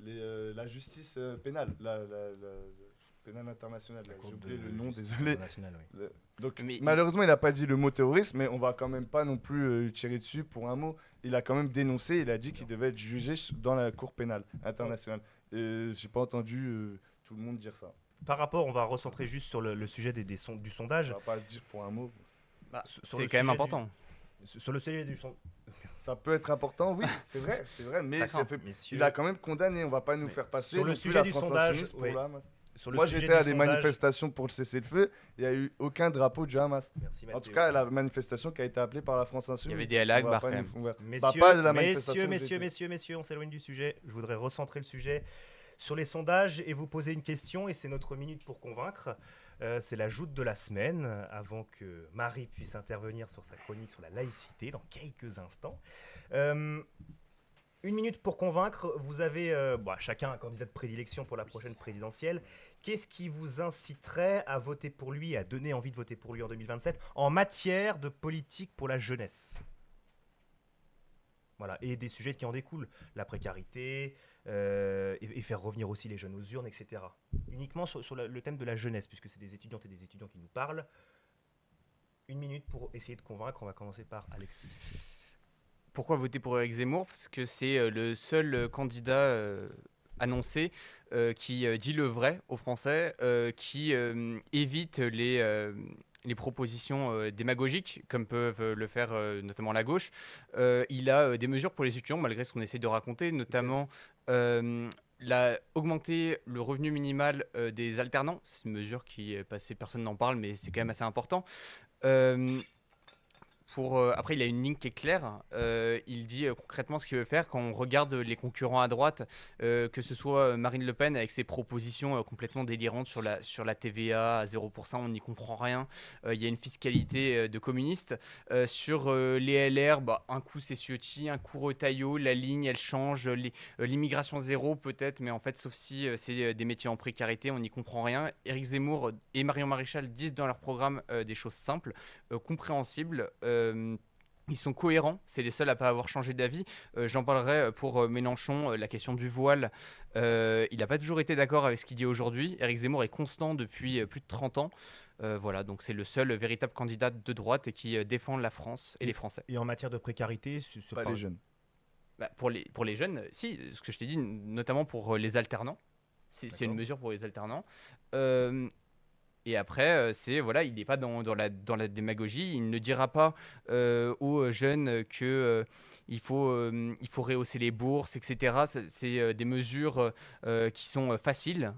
la justice pénale, la pénale internationale. La J'ai Cour oublié de le nom, justice désolé. internationale, oui. Donc, Mais- malheureusement, il n'a pas dit le mot terrorisme, mais on va quand même pas non plus lui tirer dessus pour un mot. Il a quand même dénoncé, il a dit qu'il devait être jugé dans la Cour pénale internationale. J'ai pas entendu tout le monde dire ça. par rapport, on va recentrer juste sur le sujet du sondage. On va pas le dire pour un mot. Bah, Sur c'est le quand même sujet important. Sur le sujet du sondage. Ça peut être important, oui, c'est vrai, mais Ça il a quand même condamné. On va pas nous faire passer sur le non plus sujet la du France sondage, Insoumise pour oui. le Hamas. Sur le Moi, sujet j'étais à du des sondage- manifestations pour le cessez-le-feu. Il n'y a eu aucun drapeau du Hamas. Merci, En tout Mathéo. cas, la manifestation qui a été appelée par la France Insoumise. Il y avait des halags, on va bah, pas quand nous- même. on va- Messieurs, pas de la manifestation messieurs, on s'éloigne du sujet. Je voudrais recentrer le sujet sur les sondages et vous poser une question, et c'est notre minute pour convaincre. C'est la joute de la semaine, avant que Marie puisse intervenir sur sa chronique sur la laïcité dans quelques instants. Une minute pour convaincre. Vous avez chacun un candidat de prédilection pour la prochaine présidentielle. Qu'est-ce qui vous inciterait à voter pour lui, à donner envie de voter pour lui en 2027 en matière de politique pour la jeunesse? Voilà, et des sujets qui en découlent, la précarité, et faire revenir aussi les jeunes aux urnes, etc. Uniquement sur le thème de la jeunesse, puisque c'est des étudiantes et des étudiants qui nous parlent. Une minute pour essayer de convaincre. On va commencer par Alexis. Pourquoi voter pour Éric Zemmour? Parce que c'est le seul candidat annoncé qui dit le vrai aux Français, qui évite les propositions démagogiques, comme peuvent le faire notamment la gauche. Il a des mesures pour les étudiants, malgré ce qu'on essaie de raconter, notamment augmenter le revenu minimal des alternants. C'est une mesure qui est passée, personne n'en parle, mais c'est quand même assez important. Après, il a une ligne qui est claire. Il dit concrètement ce qu'il veut faire. Quand on regarde les concurrents à droite, que ce soit Marine Le Pen avec ses propositions complètement délirantes sur la TVA à 0%, on n'y comprend rien. Il y a une fiscalité de communistes. Sur les LR, un coup c'est Ciotti, un coup Retailleau. La ligne, elle change. L'immigration zéro peut-être, mais en fait, sauf si c'est des métiers en précarité, on n'y comprend rien. Éric Zemmour et Marion Maréchal disent dans leur programme des choses simples, compréhensibles. Ils sont cohérents, c'est les seuls à pas avoir changé d'avis. J'en parlerai pour Mélenchon, la question du voile. Il n'a pas toujours été d'accord avec ce qu'il dit aujourd'hui. Éric Zemmour est constant depuis plus de 30 ans. Voilà, donc c'est le seul véritable candidat de droite et qui défend la France et les Français. Et en matière de précarité, Pas les jeunes. Pour les jeunes, si, ce que je t'ai dit, notamment pour les alternants. C'est une mesure pour les alternants. Et après, il n'est pas dans la démagogie. Il ne dira pas aux jeunes qu'il faut rehausser les bourses, etc. C'est des mesures qui sont faciles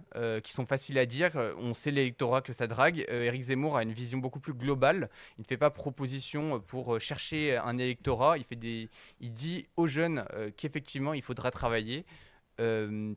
à dire. On sait l'électorat que ça drague. Éric Zemmour a une vision beaucoup plus globale. Il ne fait pas proposition pour chercher un électorat. Il dit aux jeunes qu'effectivement, il faudra travailler. Il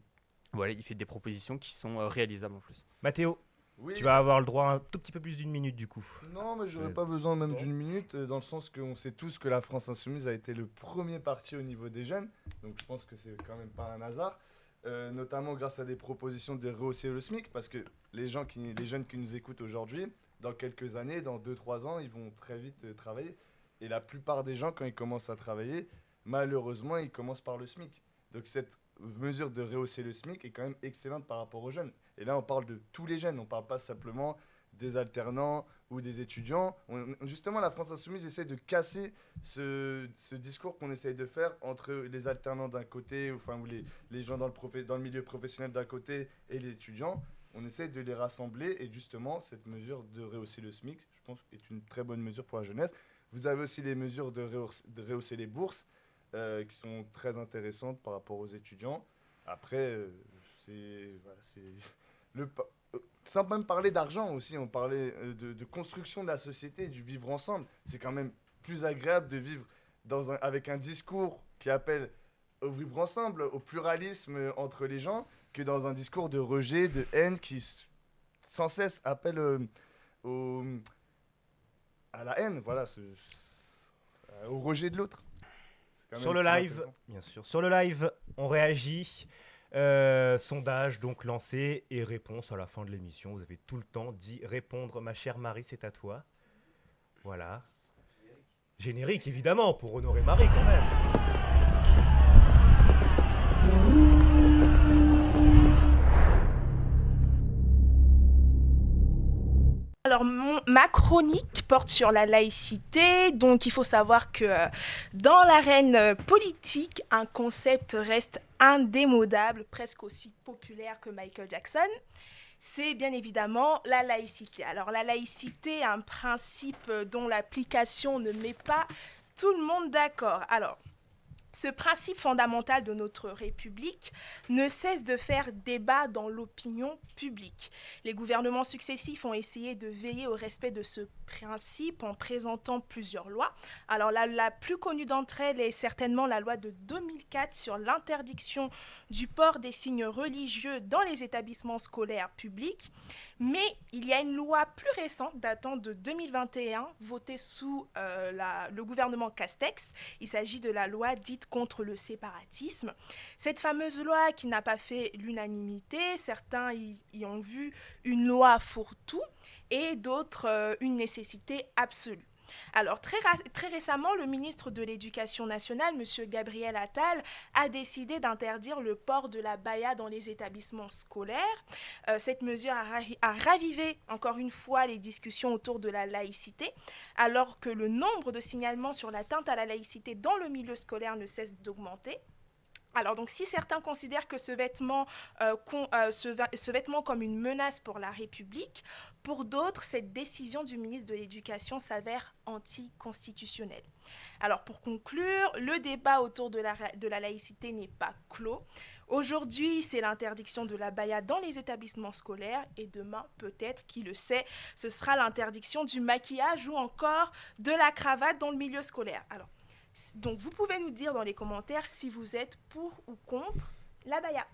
fait des propositions qui sont réalisables en plus. Mathéo, Oui. tu vas avoir le droit à un tout petit peu plus d'une minute du coup. Non, mais j'aurais pas besoin même d'une minute, dans le sens qu'on sait tous que la France Insoumise a été le premier parti au niveau des jeunes, donc je pense que c'est quand même pas un hasard, notamment grâce à des propositions de rehausser le SMIC, parce que les jeunes qui nous écoutent aujourd'hui, dans quelques années, dans 2-3 ans, ils vont très vite travailler, et la plupart des gens, quand ils commencent à travailler, malheureusement, ils commencent par le SMIC. Donc cette mesure de rehausser le SMIC est quand même excellente par rapport aux jeunes. Et là, on parle de tous les jeunes, on ne parle pas simplement des alternants ou des étudiants. Justement, la France Insoumise essaie de casser ce discours qu'on essaye de faire entre les alternants d'un côté, ou les gens dans le milieu professionnel d'un côté et les étudiants. On essaie de les rassembler, et justement, cette mesure de rehausser le SMIC, je pense, est une très bonne mesure pour la jeunesse. Vous avez aussi les mesures de rehausser les bourses, qui sont très intéressantes par rapport aux étudiants. Après, sans même parler d'argent aussi, on parlait de construction de la société, du vivre ensemble. C'est quand même plus agréable de vivre avec un discours qui appelle au vivre ensemble, au pluralisme entre les gens, que dans un discours de rejet, de haine qui sans cesse appelle à la haine, voilà, au rejet de l'autre. Sur le live, bien sûr. Sur le live, on réagit. Sondage donc lancé et réponse à la fin de l'émission. Vous avez tout le temps d'y répondre. Ma chère Marie, c'est à toi. Voilà. Générique, évidemment, pour honorer Marie quand même. Alors, ma chronique porte sur la laïcité. Donc, il faut savoir que dans l'arène politique, un concept reste indémodable, presque aussi populaire que Michael Jackson. c'est bien évidemment la laïcité. Alors la laïcité est un principe dont l'application ne met pas tout le monde d'accord. Alors, ce principe fondamental de notre République ne cesse de faire débat dans l'opinion publique. Les gouvernements successifs ont essayé de veiller au respect de ce principe en présentant plusieurs lois. Alors la plus connue d'entre elles est certainement la loi de 2004 sur l'interdiction du port des signes religieux dans les établissements scolaires publics. Mais il y a une loi plus récente datant de 2021 votée sous le gouvernement Castex. Il s'agit de la loi dite contre le séparatisme. Cette fameuse loi qui n'a pas fait l'unanimité, certains y ont vu une loi fourre-tout et d'autres une nécessité absolue. Alors, très récemment, le ministre de l'Éducation nationale, M. Gabriel Attal, a décidé d'interdire le port de la baya dans les établissements scolaires. Cette mesure a ravivé, encore une fois, les discussions autour de la laïcité, alors que le nombre de signalements sur l'atteinte à la laïcité dans le milieu scolaire ne cesse d'augmenter. Alors, donc, si certains considèrent que ce vêtement comme une menace pour la République, pour d'autres, cette décision du ministre de l'Éducation s'avère anticonstitutionnelle. Alors, pour conclure, le débat autour de la laïcité n'est pas clos. Aujourd'hui, c'est l'interdiction de la baya dans les établissements scolaires et demain, peut-être, qui le sait, ce sera l'interdiction du maquillage ou encore de la cravate dans le milieu scolaire. Alors, donc, vous pouvez nous dire dans les commentaires si vous êtes pour ou contre la baya.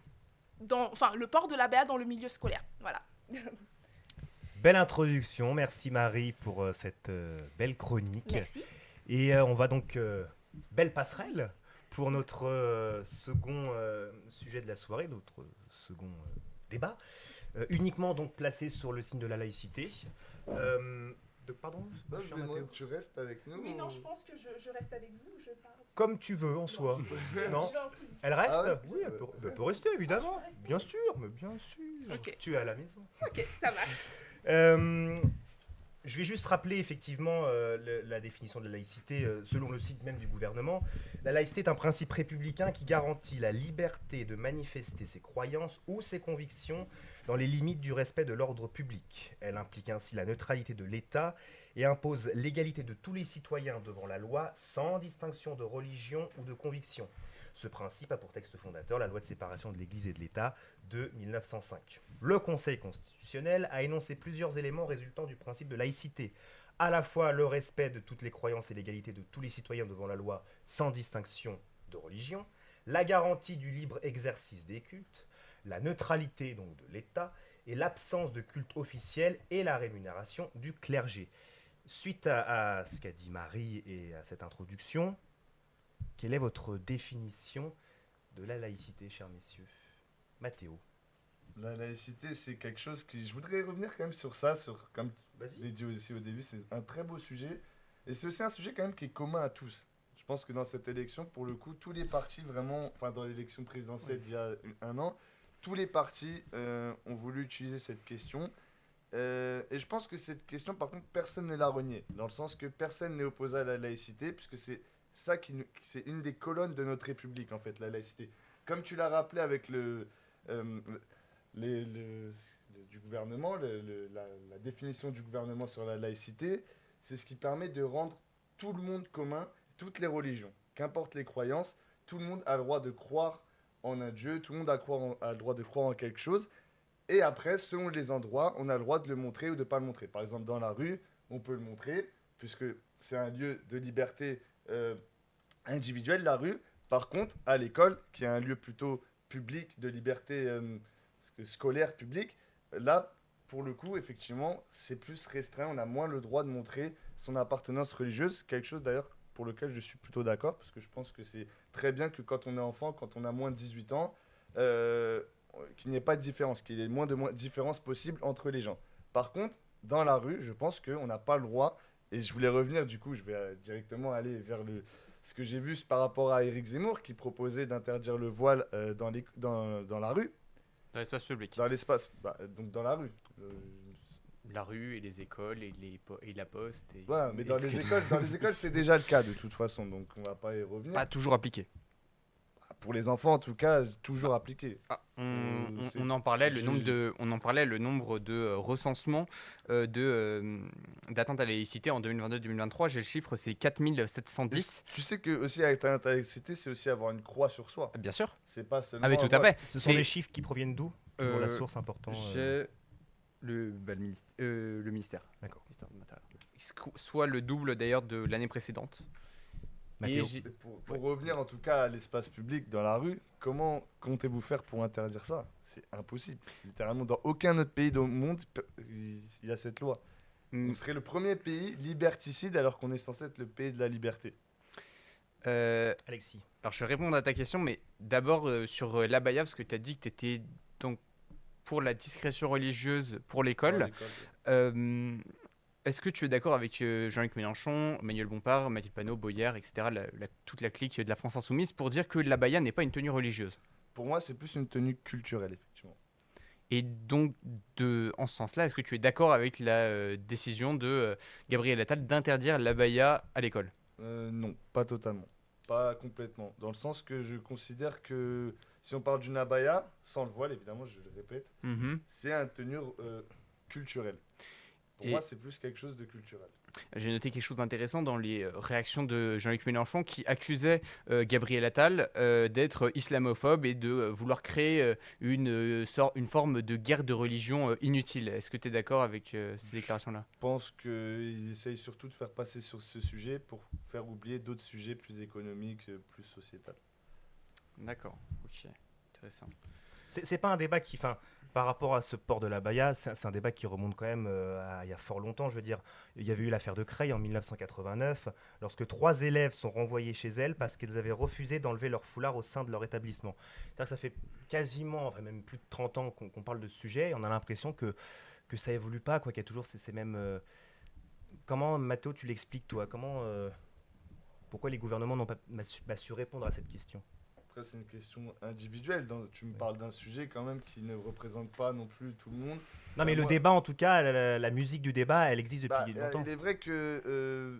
Le port de la baya dans le milieu scolaire. Voilà. Belle introduction. Merci Marie pour cette belle chronique. Merci. Et on va donc, belle passerelle pour notre second sujet de la soirée, notre second débat. Uniquement donc placé sur le signe de la laïcité. Pardon, Non, je demande que tu restes avec nous. Oui, non, je pense que je reste avec vous. Je parle. Comme tu veux en soi. Non. Elle reste? Ah ouais, Oui, elle peut rester évidemment. Ah, je peux rester. Bien sûr, mais bien sûr. Ok. Tu es à la maison. Ok, ça marche. Je vais juste rappeler effectivement la définition de la laïcité selon le site même du gouvernement. La laïcité est un principe républicain qui garantit la liberté de manifester ses croyances ou ses convictions dans les limites du respect de l'ordre public. Elle implique ainsi la neutralité de l'État et impose l'égalité de tous les citoyens devant la loi sans distinction de religion ou de conviction. Ce principe a pour texte fondateur la loi de séparation de l'Église et de l'État de 1905. Le Conseil constitutionnel a énoncé plusieurs éléments résultant du principe de laïcité, à la fois le respect de toutes les croyances et l'égalité de tous les citoyens devant la loi sans distinction de religion, la garantie du libre exercice des cultes, la neutralité donc de l'État et l'absence de culte officiel et la rémunération du clergé. Suite à ce qu'a dit Marie et à cette introduction, quelle est votre définition de la laïcité, chers messieurs? Mathéo. La laïcité, c'est quelque chose qui... Je voudrais revenir quand même sur ça, comme je l'ai dit aussi au début, c'est un très beau sujet. Et c'est aussi un sujet quand même qui est commun à tous. Je pense que dans cette élection, pour le coup, tous les partis vraiment... Enfin, dans l'élection présidentielle d'il y a un an, tous les partis ont voulu utiliser cette question. Et je pense que cette question, par contre, personne ne l'a reniée. Dans le sens que personne n'est opposé à la laïcité, puisque c'est ça c'est une des colonnes de notre République, en fait, la laïcité. Comme tu l'as rappelé avec du gouvernement, la définition du gouvernement sur la laïcité, c'est ce qui permet de rendre tout le monde commun, toutes les religions, qu'importe les croyances, tout le monde a le droit de croire en un Dieu, tout le monde a le droit de croire en quelque chose. Et après, selon les endroits, on a le droit de le montrer ou de ne pas le montrer. Par exemple, dans la rue, on peut le montrer, puisque c'est un lieu de liberté individuelle, la rue. Par contre, à l'école, qui est un lieu plutôt public, de liberté scolaire publique, là, pour le coup, effectivement, c'est plus restreint. On a moins le droit de montrer son appartenance religieuse. Quelque chose, d'ailleurs, pour lequel je suis plutôt d'accord, parce que je pense que c'est très bien que quand on est enfant, quand on a moins de 18 ans, qu'il n'y ait pas de différence, qu'il y ait moins de différence possible entre les gens. Par contre, dans la rue, je pense qu'on n'a pas le droit, et je voulais revenir, du coup, je vais directement aller vers ce que j'ai vu par rapport à Éric Zemmour, qui proposait d'interdire le voile dans la rue. Dans l'espace public. Dans l'espace, donc dans la rue. La rue et les écoles et la poste. Voilà, mais dans les écoles, c'est déjà le cas de toute façon, donc on va pas y revenir. Pas toujours appliqué. pour les enfants en tout cas, toujours appliqué. On en parlait, le nombre de recensements d'atteinte à la laïcité en 2022-2023. J'ai le chiffre, c'est 4710. Tu sais que aussi atteinte à la laïcité, c'est aussi avoir une croix sur soi. Bien sûr. C'est pas seulement. Ah mais tout à fait. Ce sont des chiffres qui proviennent d'où? Pour la source importante. J'ai le ministère. D'accord. Ministère de l'Intérieur. Soit le double d'ailleurs de l'année précédente. Mathéo. Pour revenir en tout cas à l'espace public dans la rue, comment comptez-vous faire pour interdire ça? C'est impossible. Littéralement, dans aucun autre pays du monde, il y a cette loi. On serait le premier pays liberticide alors qu'on est censé être le pays de la liberté. Alexis. Alors je vais répondre à ta question, mais d'abord sur l'abaya, parce que tu as dit que tu étais donc pour la discrétion religieuse pour l'école. Est-ce que tu es d'accord avec Jean-Luc Mélenchon, Manuel Bompard, Mathilde Panot, Boyer, etc., toute la clique de la France Insoumise, pour dire que l'abaya n'est pas une tenue religieuse? Pour moi, c'est plus une tenue culturelle, effectivement. Et donc, en ce sens-là, est-ce que tu es d'accord avec la décision de Gabriel Attal d'interdire l'abaya à l'école? Non, pas totalement. Pas complètement. Dans le sens que je considère que si on parle d'une abaya, sans le voile, évidemment, je le répète, c'est une tenue culturelle. Pour moi, c'est plus quelque chose de culturel. J'ai noté quelque chose d'intéressant dans les réactions de Jean-Luc Mélenchon qui accusait Gabriel Attal d'être islamophobe et de vouloir créer une forme de guerre de religion inutile. Est-ce que tu es d'accord avec ces déclarations-là? Je pense qu'il essaye surtout de faire passer sur ce sujet pour faire oublier d'autres sujets plus économiques, plus sociétals. D'accord, ok, intéressant. C'est pas un débat qui... Par rapport à ce port de l'abaya, c'est un débat qui remonte quand même à il y a fort longtemps. Je veux dire, il y avait eu l'affaire de Creil en 1989, lorsque 3 élèves sont renvoyés chez elles parce qu'ils avaient refusé d'enlever leur foulard au sein de leur établissement. C'est-à-dire que ça fait quasiment, enfin même plus de 30 ans qu'on parle de ce sujet, et on a l'impression que ça évolue pas, quoi, qu'il y a toujours ces mêmes... Comment, Mathéo, tu l'expliques, toi? Pourquoi les gouvernements n'ont pas su répondre à cette question? Après, c'est une question individuelle. Tu me parles d'un sujet quand même qui ne représente pas non plus tout le monde. Non, mais le débat, en tout cas, la musique du débat, elle existe depuis longtemps. Il est vrai que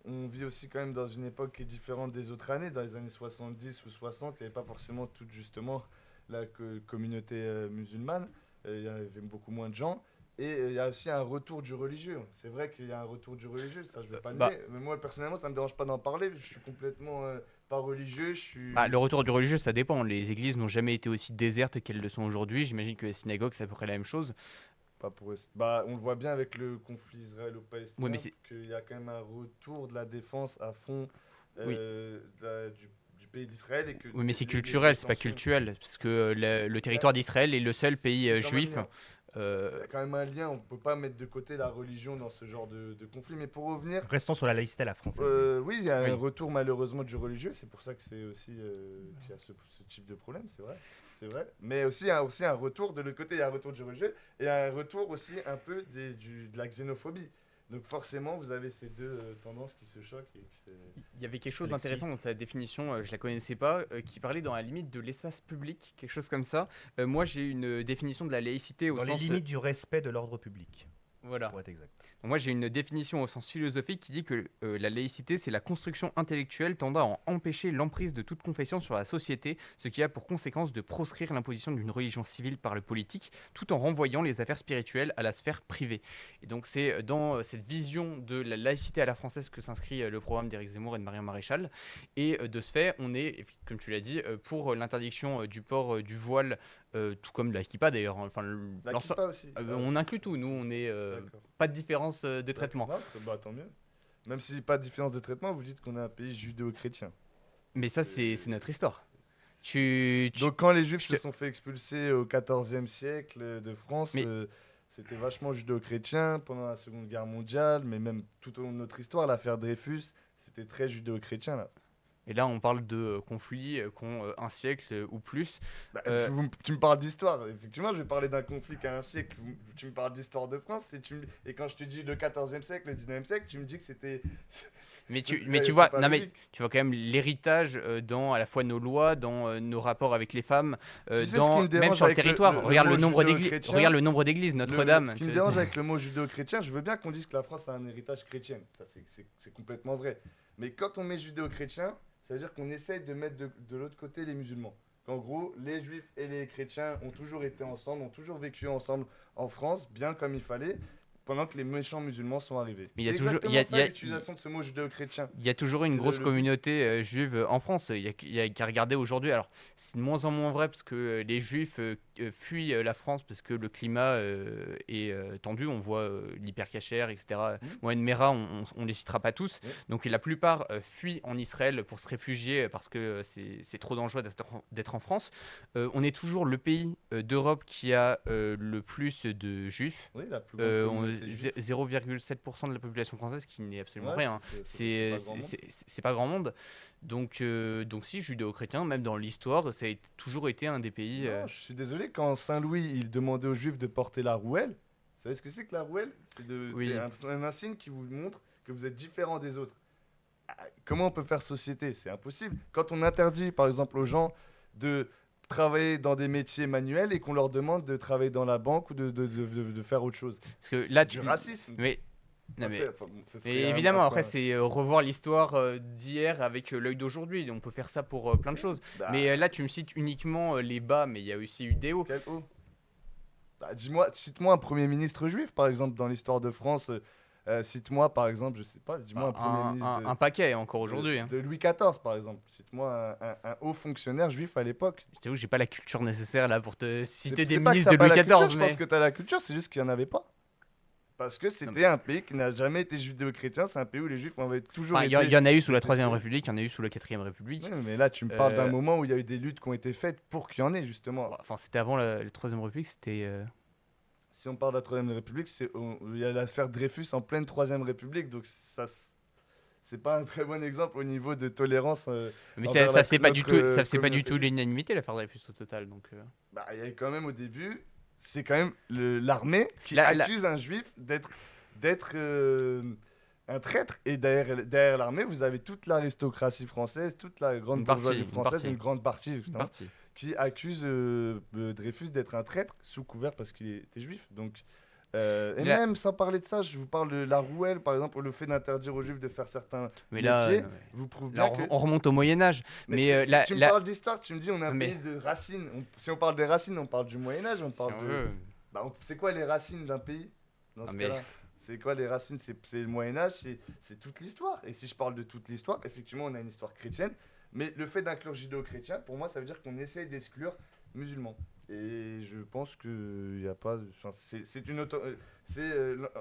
on vit aussi quand même dans une époque qui est différente des autres années. Dans les années 70 ou 60, il n'y avait pas forcément toute justement la communauté musulmane. Il y avait beaucoup moins de gens. Et il y a aussi un retour du religieux. C'est vrai qu'il y a un retour du religieux, ça je ne veux pas le nier. Mais moi personnellement, ça ne me dérange pas d'en parler. Je suis complètement pas religieux. Le retour du religieux, ça dépend. Les églises n'ont jamais été aussi désertes qu'elles le sont aujourd'hui. J'imagine que les synagogues, c'est à peu près la même chose. Pas pour... on le voit bien avec le conflit israélo-palestinien, qu'il y a quand même un retour de la défense à fond du pays d'Israël. Oui, mais c'est culturel, c'est pas culturel. Parce que le territoire d'Israël est le seul pays juif. Il y a quand même un lien, on ne peut pas mettre de côté la religion dans ce genre de conflit. Mais pour revenir... Restons sur la laïcité à la française. Oui, il y a un retour malheureusement du religieux, c'est pour ça que c'est aussi qu'il y a ce type de problème, c'est vrai. Mais aussi, il y a un retour, de l'autre côté il y a un retour du religieux, et un retour aussi un peu de la xénophobie. Donc forcément, vous avez ces deux tendances qui se choquent. Il y avait quelque chose d'intéressant dans ta définition, je la connaissais pas, qui parlait dans la limite de l'espace public, quelque chose comme ça. Moi, j'ai une définition de la laïcité au sens... Dans les limites du respect de l'ordre public. Voilà. Pour être exact. Donc moi, j'ai une définition au sens philosophique qui dit que la laïcité, c'est la construction intellectuelle tendant à empêcher l'emprise de toute confession sur la société, ce qui a pour conséquence de proscrire l'imposition d'une religion civile par le politique, tout en renvoyant les affaires spirituelles à la sphère privée. Et donc c'est dans cette vision de la laïcité à la française que s'inscrit le programme d'Éric Zemmour et de Marion Maréchal. Et de ce fait, on est, comme tu l'as dit, pour l'interdiction du port du voile, tout comme la kippa d'ailleurs. Enfin, la kippa aussi. On inclut tout, nous, on est pas de différence de traitement. Bah, tant mieux. Même si pas de différence de traitement, vous dites qu'on est un pays judéo-chrétien. Mais ça, c'est notre histoire. Donc quand les Juifs se sont fait expulser au XIVe siècle de France, c'était vachement judéo-chrétien pendant la Seconde Guerre mondiale, mais même tout au long de notre histoire, l'affaire Dreyfus, c'était très judéo-chrétien là. Et là, on parle de conflits qui ont un siècle ou plus. Tu me parles d'histoire. Effectivement, je vais parler d'un conflit qui a un siècle. Tu me parles d'histoire de France. Et quand je te dis le 14e siècle, le 19e siècle, tu me dis que c'était... Mais tu vois quand même l'héritage dans à la fois nos lois, dans nos rapports avec les femmes, même sur le territoire. Regarde le nombre d'églises, Notre-Dame. Ce qui me dérange avec le mot judéo-chrétien, je veux bien qu'on dise que la France a un héritage chrétien. Ça, c'est complètement vrai. Mais quand on met judéo-chrétien, ça veut dire qu'on essaye de mettre de l'autre côté les musulmans. Qu'en gros, les juifs et les chrétiens ont toujours été ensemble, ont toujours vécu ensemble en France, bien comme il fallait, pendant que les méchants musulmans sont arrivés. Mais il y a C'est toujours- exactement il y a- ça il y a- l'utilisation de ce mot judéo-chrétien. Il y a toujours C'est une grosse le but. communauté juive en France. Il y a qu'à regarder aujourd'hui. Alors, c'est de moins en moins vrai parce que les juifs fuient la France parce que le climat est tendu. On voit l'hypercachère, etc. Mohamed Merah, on les citera pas tous. Oui. Donc, la plupart fuient en Israël pour se réfugier parce que c'est trop dangereux d'être en France. On est toujours le pays d'Europe qui a le plus de juifs. Oui, la plus grande communauté juive. 0,7% de la population française, qui n'est absolument Ouais, rien. c'est pas grand monde. C'est pas grand monde. Donc si, judéo-chrétien, même dans l'histoire, ça a toujours été un des pays. Non, je suis désolé, quand Saint-Louis il demandait aux juifs de porter la rouelle, vous savez ce que c'est que la rouelle? Oui. C'est un insigne qui vous montre que vous êtes différent des autres. Ah, comment on peut faire société? C'est impossible. Quand on interdit par exemple aux gens de travailler dans des métiers manuels et qu'on leur demande de travailler dans la banque ou de faire autre chose. Parce que C'est là, du racisme. Mais, non, Ah, mais, enfin, bon, ce mais serait évidemment, un après, point. c'est revoir l'histoire d'hier avec l'œil d'aujourd'hui. On peut faire ça pour plein de choses. Bah, Mais là, tu me cites uniquement les bas, mais il y a aussi eu des hauts. quel haut? Bah, cite-moi un premier ministre juif par exemple dans l'histoire de France. Cite-moi par exemple, je sais pas, dis-moi un premier ministre Un paquet encore aujourd'hui. de Louis XIV par exemple. Cite-moi un haut fonctionnaire juif à l'époque. Je t'avoue, j'ai pas la culture nécessaire là pour te citer C'est des pas que ministres de t'as pas Louis la culture, XIV. je pense que tu as la culture, c'est juste qu'il n'y en avait pas. Parce que c'était un pays qui n'a jamais été judéo-chrétien, c'est un pays où les juifs avaient toujours Il été... y en a eu sous la détestés. 3ème République, il y en a eu sous la 4ème République. Oui, mais là tu me parles d'un Euh, moment où il y a eu des luttes qui ont été faites pour qu'il y en ait justement. Enfin, c'était avant la 3ème République, c'était. Si on parle de la Troisième République, il y a l'affaire Dreyfus en pleine Troisième République, donc ça... C'est pas un très bon exemple au niveau de tolérance. Mais envers ça faisait pas du notre, tout, ça faisait pas du communauté. tout l'unanimité l'affaire Dreyfus au total. Donc, Bah, il y a eu quand même au début, c'est quand même l'armée qui La- accuse un juif d'être un traître. Et derrière l'armée, vous avez toute l'aristocratie française, toute la grande Une partie, bourgeoisie une française, partie. une grande partie, une justement, partie. qui accuse Dreyfus d'être un traître sous couvert parce qu'il était juif. Donc, et La- même sans parler de ça, je vous parle de la rouelle, par exemple, le fait d'interdire aux juifs de faire certains Mais là, métiers, vous prouve là, bien que... on remonte au Moyen-Âge. Mais si la- tu me la- parles d'histoire, tu me dis on a un Mais- pays de racines. Si on parle des racines, on parle du Moyen-Âge, on si parle on de... veut. Bah, c'est quoi les racines d'un pays dans Ah, ce mais- cas-là? C'est quoi les racines? C'est le Moyen-Âge, c'est toute l'histoire. Et si je parle de toute l'histoire, effectivement, on a une histoire chrétienne. Mais le fait d'inclure judéo-chrétien, pour moi, ça veut dire qu'on essaye d'exclure musulmans. Et je pense qu'il n'y a pas... Enfin, c'est une auto...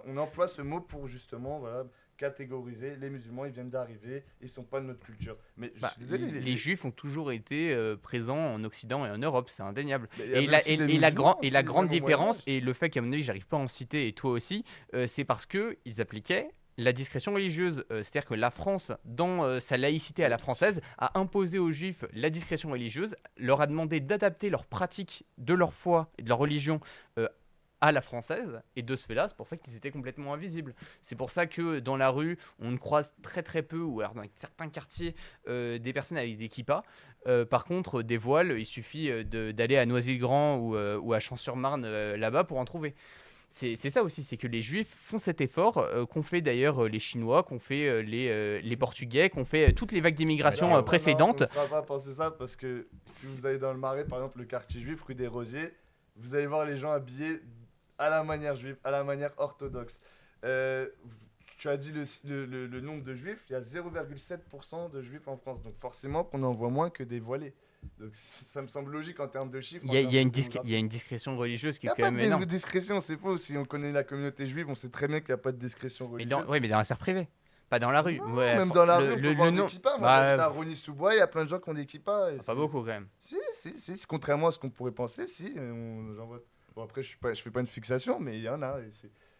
on emploie ce mot pour justement voilà, catégoriser les musulmans, ils viennent d'arriver, ils sont pas de notre culture. Mais je Bah, suis désolé, les Juifs ont toujours été présents en Occident et en Europe, c'est indéniable. mais il y avait Et la, aussi et- des et la, musulmans et aussi, la grande même au différence, Moyen-Âge. et le fait qu'à mon avis, j'arrive pas à en citer, et toi aussi, c'est parce qu'ils appliquaient la discrétion religieuse. C'est-à-dire que la France, dans sa laïcité à la française, a imposé aux Juifs la discrétion religieuse, leur a demandé d'adapter leurs pratiques de leur foi et de leur religion à la française, et de ce fait-là, c'est pour ça qu'ils étaient complètement invisibles. C'est pour ça que dans la rue, on ne croise très très peu, ou alors dans certains quartiers, des personnes avec des kippas. Par contre, des voiles, il suffit d'aller à Noisy-le-Grand ou à Champs-sur-Marne là-bas pour en trouver. C'est ça aussi, c'est que les Juifs font cet effort qu'ont fait d'ailleurs les Chinois, qu'ont fait les Portugais, qu'ont fait toutes les vagues d'immigration Alors, précédentes. Non, on ne fera pas penser ça parce que si vous allez dans le Marais, par exemple, le quartier juif, rue des Rosiers, vous allez voir les gens habillés à la manière juive, à la manière orthodoxe. Tu as dit le nombre de juifs, il y a 0,7% de juifs en France. Donc forcément qu'on en voit moins que des voilés. Donc ça me semble logique en termes de chiffres. Il y a une discrétion religieuse qui Il n'y est a quand pas même de énorme. discrétion, c'est faux. Si on connaît la communauté juive, on sait très bien qu'il n'y a pas de discrétion Mais religieuse. oui, mais dans la sphère privée, pas dans la rue. Non, Ouais, même dans la rue, on peut voir nom- des kippas. Moi, Bah, j'habite à Rony-sous-Bois, il y a plein de gens qui ont des kippas. et pas c'est- beaucoup quand même. Si, contrairement à ce qu'on pourrait penser, si. J'en vois... Bon, après, je fais pas une fixation, mais il y en a.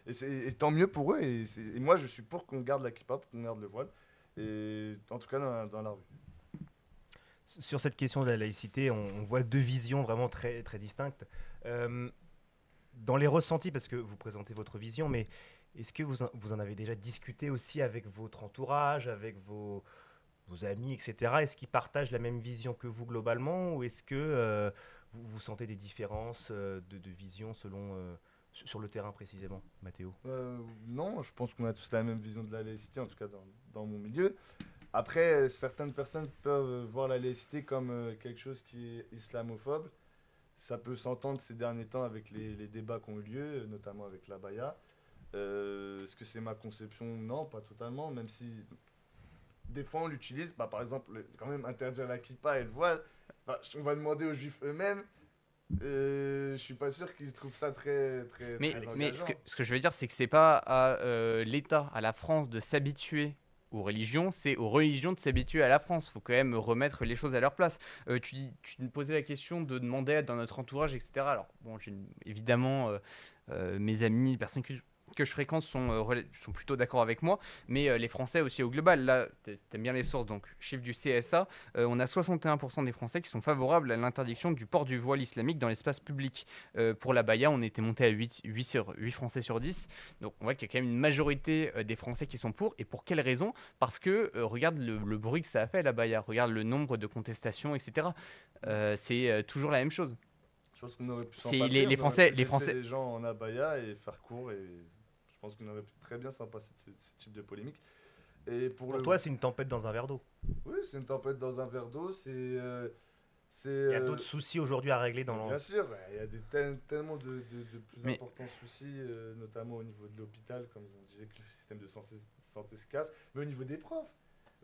Et tant mieux pour eux. Et moi, je suis pour qu'on garde la kippa, pour qu'on garde le voile. Et en tout cas, dans la rue. Sur cette question de la laïcité, on voit deux visions vraiment très, très distinctes. Dans les ressentis, parce que vous présentez votre vision, mais est-ce que vous en avez déjà discuté aussi avec votre entourage, avec vos amis, etc. Est-ce qu'ils partagent la même vision que vous globalement, ou est-ce que vous sentez des différences de vision selon, sur le terrain précisément, Mathéo? Non, je pense qu'on a tous la même vision de la laïcité, en tout cas dans mon milieu. Après, certaines personnes peuvent voir la laïcité comme quelque chose qui est islamophobe. Ça peut s'entendre ces derniers temps avec les débats qui ont eu lieu, notamment avec l'abaya. Est-ce que c'est ma conception? Non, pas totalement, même si des fois on l'utilise. Par exemple, quand même interdire la kippa et le voile, on va demander aux juifs eux-mêmes. Je suis pas sûr qu'ils trouvent ça très Mais engageant. ce que je veux dire, c'est que c'est pas à l'État, à la France de s'habituer aux religions, c'est aux religions de s'habituer à la France. Il faut quand même remettre les choses à leur place. Tu me posais la question de demander dans notre entourage, etc. Alors, bon, évidemment, mes amis, les personnes que je fréquente sont plutôt d'accord avec moi, mais les Français aussi au global. Là, t'aimes bien les sources, donc chiffre du CSA, on a 61% des Français qui sont favorables à l'interdiction du port du voile islamique dans l'espace public. Pour l'abaya, on était monté à 8 Français sur 10, donc on voit qu'il y a quand même une majorité des Français qui sont pour. Et pour quelle raison? Parce que regarde le bruit que ça a fait l'abaya, regarde le nombre de contestations, etc. C'est toujours la même chose. Je pense qu'on aurait pu s'en C'est passer. les On aurait Français- pu les laisser Français- les gens en abaya et faire court. Et je pense qu'on aurait pu très bien s'en passer de ce type de polémique. Et Pour toi, c'est une tempête dans un verre d'eau. Oui, c'est une tempête dans un verre d'eau. Il y a d'autres soucis aujourd'hui à régler dans Bien sûr, il y a tellement de plus Mais- importants soucis, notamment au niveau de l'hôpital, comme on disait que le système de santé se casse, mais au niveau des profs.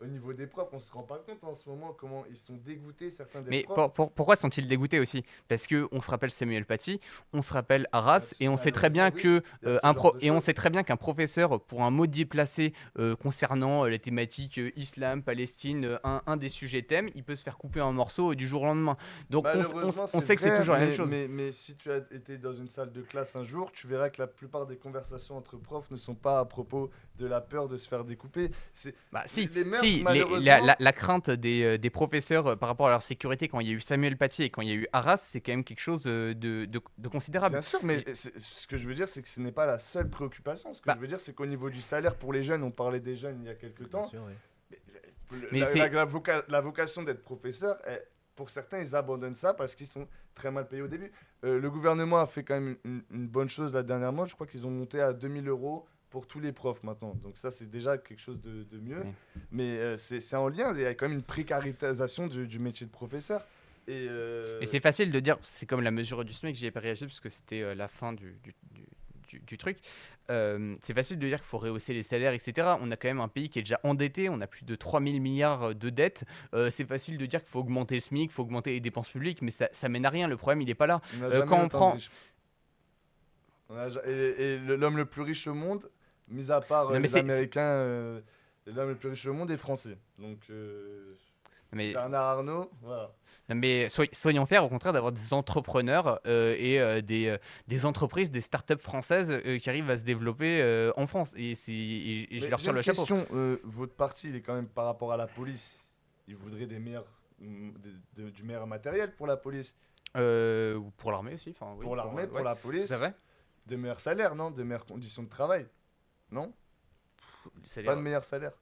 Au niveau des profs, on se rend pas compte en ce moment comment ils sont dégoûtés, certains des Mais profs. pourquoi sont-ils dégoûtés aussi? Parce que on se rappelle Samuel Paty, on se rappelle Arras, et on sait très bien Malheureusement, que il y a ce genre de on choses. sait très bien qu'un professeur, pour un mot déplacé concernant les thématiques islam, Palestine, un des sujets thèmes, il peut se faire couper en morceaux du jour au lendemain. Donc Malheureusement, on sait que c'est vrai, toujours la même chose. Mais si tu as été dans une salle de classe un jour, tu verras que la plupart des conversations entre profs ne sont pas à propos de la peur de se faire découper. Bah, si, les meurtres, si malheureusement- la crainte des professeurs par rapport à leur sécurité quand il y a eu Samuel Paty et quand il y a eu Arras, c'est quand même quelque chose de considérable. Bien sûr, mais ce que je veux dire, c'est que ce n'est pas la seule préoccupation. Ce que Bah- je veux dire, c'est qu'au niveau du salaire pour les jeunes, on parlait des jeunes il y a quelques temps. Mais La vocation d'être professeur, pour certains, ils abandonnent ça parce qu'ils sont très mal payés au début. Le gouvernement a fait quand même une bonne chose là dernièrement. Je crois qu'ils ont monté à 2000 € pour tous les profs maintenant. Donc ça, c'est déjà quelque chose de mieux. Oui. Mais c'est en lien. Il y a quand même une précarisation du métier de professeur. Et c'est facile de dire, c'est comme la mesure du SMIC, j'y ai pas réagi parce que c'était la fin du truc. C'est facile de dire qu'il faut rehausser les salaires, etc. On a quand même un pays qui est déjà endetté, on a plus de 3000 milliards de dettes. C'est facile de dire qu'il faut augmenter le SMIC, qu'il faut augmenter les dépenses publiques, mais ça mène à rien, le problème il n'est pas là. on n'a jamais quand on autant de prend- riches. Et l'homme le plus riche au monde, mis à part Non, mais les c'est- Américains, l'homme le plus riche au monde est français. Donc Mais, Bernard Arnault, voilà. non, mais soyons fiers au contraire d'avoir des entrepreneurs et des entreprises, des startups françaises qui arrivent à se développer en France. Et je Mais leur j'ai tire une le chapeau. question, votre parti, il est quand même par rapport à la police. Il voudrait du meilleur matériel pour la police, Ou pour l'armée aussi. Enfin, oui, pour l'armée, pour ouais, la police. c'est vrai. Des meilleurs salaires, non? Des meilleures conditions de travail, non? Le salaire- Pas de meilleurs salaires.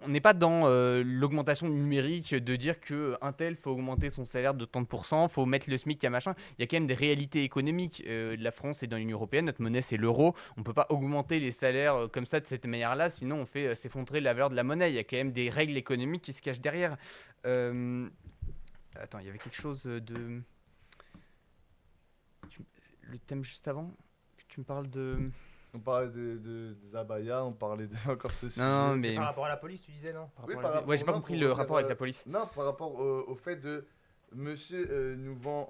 On n'est pas dans l'augmentation numérique de dire qu'un tel faut augmenter son salaire de tant de pourcents, faut mettre le SMIC à machin. Il y a quand même des réalités économiques. La France est dans l'Union Européenne, notre monnaie c'est l'euro. On ne peut pas augmenter les salaires comme ça de cette manière-là, sinon on fait s'effondrer la valeur de la monnaie. Il y a quand même des règles économiques qui se cachent derrière. Attends, il y avait quelque chose de... Le thème juste avant, tu me parles de... On parlait des abayas, on parlait de encore ce sujet. Non, mais... Par rapport à la police, tu disais, non Oui, Ouais, par rapport- ouais, j'ai pas non, compris pour le revenir, rapport avec la police. Non, par rapport au fait de monsieur nous vend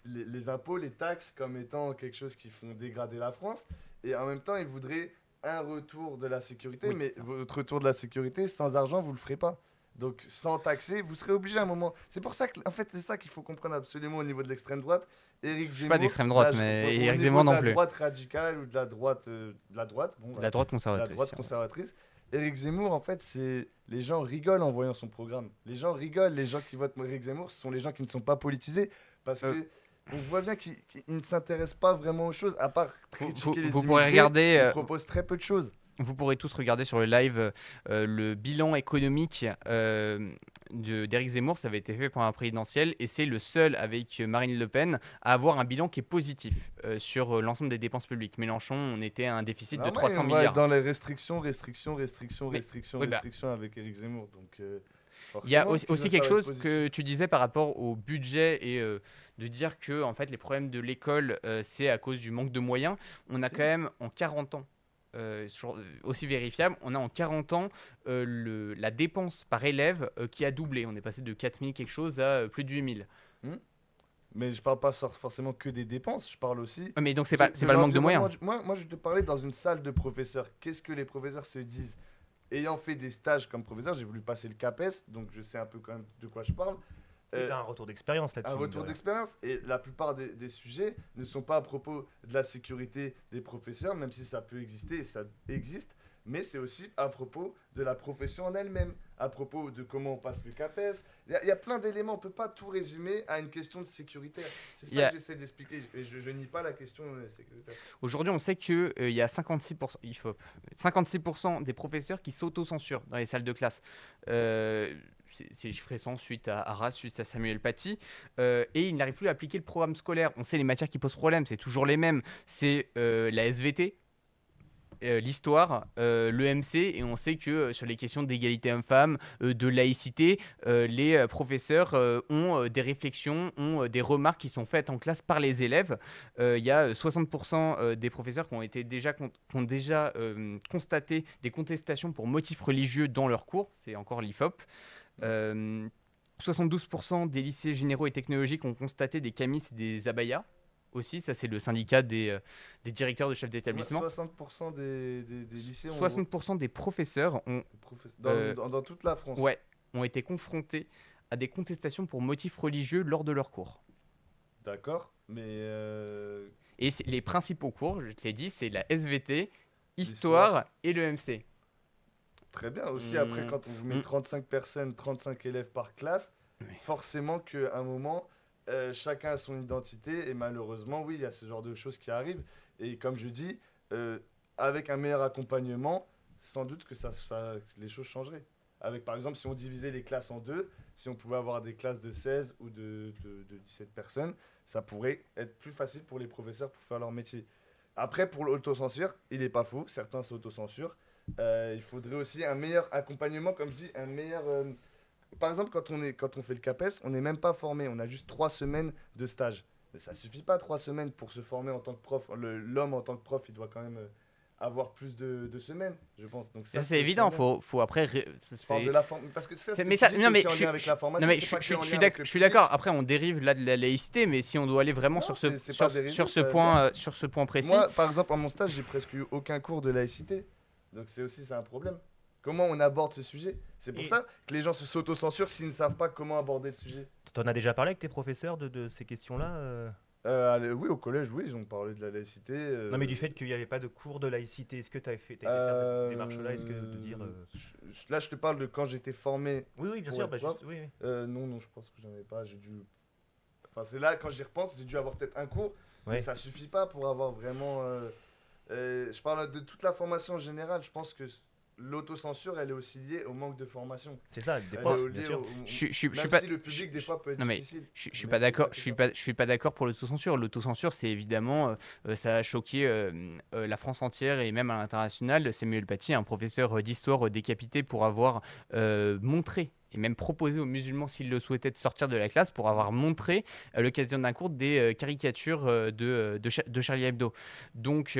les impôts, les taxes comme étant quelque chose qui font dégrader la France. Et en même temps, il voudrait un retour de la sécurité. Oui, Mais c'est ça. votre retour de la sécurité, sans argent, vous le ferez pas. Donc, sans taxer, vous serez obligé à un moment. C'est pour ça que, en fait, c'est ça qu'il faut comprendre absolument au niveau de l'extrême droite. Éric Je suis pas Zemmour, d'extrême droite, là, mais au Éric niveau Zemmour de non la plus. droite radicale ou de la droite, bon, La droite la conservatrice. droite conservatrice. Éric Zemmour, en fait, c'est les gens rigolent en voyant son programme. Les gens rigolent, les gens qui votent Éric Zemmour, ce sont les gens qui ne sont pas politisés parce que on voit bien qu'il ne s'intéresse pas vraiment aux choses, à part critiquer les Vous pourrez immigrés, regarder... il propose très peu de choses. Vous pourrez tous regarder sur le live le bilan économique d'Éric Zemmour. Ça avait été fait pendant la présidentielle et c'est le seul avec Marine Le Pen à avoir un bilan qui est positif sur l'ensemble des dépenses publiques. Mélenchon, on était à un déficit de 300 on va milliards. être dans les restrictions avec Éric Zemmour. Donc, il y a forcément, aussi ça quelque va être chose positif. que tu disais par rapport au budget et de dire que en fait, les problèmes de l'école, c'est à cause du manque de moyens. On a Si. quand même en 40 ans, aussi vérifiable, on a en 40 ans la dépense par élève qui a doublé. On est passé de 4000 quelque chose à plus de 8000. Mais je parle pas forcément que des dépenses, je parle aussi Mais donc c'est pas le manque de moyens. Moi, je te parlais dans une salle de professeurs. Qu'est-ce que les professeurs se disent? Ayant fait des stages comme professeur, j'ai voulu passer le CAPES, donc je sais un peu quand même de quoi je parle. Et t'as un retour d'expérience là-dessus. Un retour d'expérience. Et la plupart des sujets ne sont pas à propos de la sécurité des professeurs, même si ça peut exister et ça existe, mais c'est aussi à propos de la profession en elle-même, à propos de comment on passe le CAPES. Il y a plein d'éléments, on ne peut pas tout résumer à une question de sécuritaire. C'est ça que j'essaie d'expliquer, et je nie pas la question sécuritaire. Aujourd'hui, on sait qu'il y a 56% des professeurs qui s'autocensurent dans les salles de classe. C'est les chiffres récents suite à Arras, suite à Samuel Paty, et ils n'arrivent plus à appliquer le programme scolaire. On sait les matières qui posent problème, c'est toujours les mêmes. C'est la SVT, l'histoire, l'EMC, et on sait que sur les questions d'égalité homme-femme, de laïcité, les professeurs ont des réflexions, ont des remarques qui sont faites en classe par les élèves. Il y a 60% des professeurs qui ont déjà constaté des contestations pour motifs religieux dans leurs cours, c'est encore l'IFOP. 72% des lycées généraux et technologiques ont constaté des camis et des abayas aussi, ça c'est le syndicat des directeurs de chefs d'établissement. 60% des lycées 60% des professeurs ont dans toute la France. Ouais, ont été confrontés à des contestations pour motifs religieux lors de leurs cours. D'accord, mais et les principaux cours, je te l'ai dit, c'est la SVT, histoire et l'EMC. Très bien. Aussi, après, quand on vous met 35 personnes, 35 élèves par classe, forcément qu'à un moment, chacun a son identité. Et malheureusement, oui, il y a ce genre de choses qui arrivent. Et comme je dis, avec un meilleur accompagnement, sans doute que les choses changeraient. Avec, par exemple, si on divisait les classes en deux, si on pouvait avoir des classes de 16 ou de 17 personnes, ça pourrait être plus facile pour les professeurs pour faire leur métier. Après, pour l'autocensure, il n'est pas faux. Certains s'autocensurent. Il faudrait aussi un meilleur accompagnement, comme je dis, un meilleur... Par exemple, quand on fait le CAPES, on n'est même pas formé, on a juste 3 semaines de stage. Mais ça ne suffit pas 3 semaines pour se former en tant que prof. L'homme en tant que prof, il doit quand même avoir plus de semaines, je pense. Donc ça, c'est évident, faut après... Je parle de parce que ça, mais ça, non, mais en lien avec la formation. Non, mais je suis d'accord. Après, on dérive là de la laïcité, mais si on doit aller vraiment sur ce point précis... Moi, par exemple, à mon stage, j'ai presque eu aucun cours de laïcité. Donc c'est un problème. Comment on aborde ce sujet? C'est pour ça que les gens s'autocensurent s'ils ne savent pas comment aborder le sujet. T'en as déjà parlé avec tes professeurs de ces questions-là Oui, au collège, oui, ils ont parlé de la laïcité. Non, mais du fait qu'il n'y avait pas de cours de laïcité, est-ce que tu as été faire cette démarche-là? Est-ce que de dire... Là, je te parle de quand j'étais formé. Oui, bien sûr. Non, je pense que j'en avais pas. J'ai dû... Enfin, c'est là, quand j'y repense, j'ai dû avoir peut-être un cours. Mais ça suffit pas pour avoir vraiment... je parle de toute la formation en général. Je pense que l'autocensure, elle est aussi liée au manque de formation. C'est ça, des profs, bien sûr. Si le public, des fois, peut être difficile. Je suis pas d'accord. Je suis pas d'accord pour l'autocensure. L'autocensure, c'est évidemment, ça a choqué la France entière et même à l'international. Samuel Paty, un professeur d'histoire décapité pour avoir montré et même proposé aux musulmans, s'ils le souhaitaient, de sortir de la classe pour avoir montré à l'occasion d'un cours des caricatures de Charlie Hebdo. Donc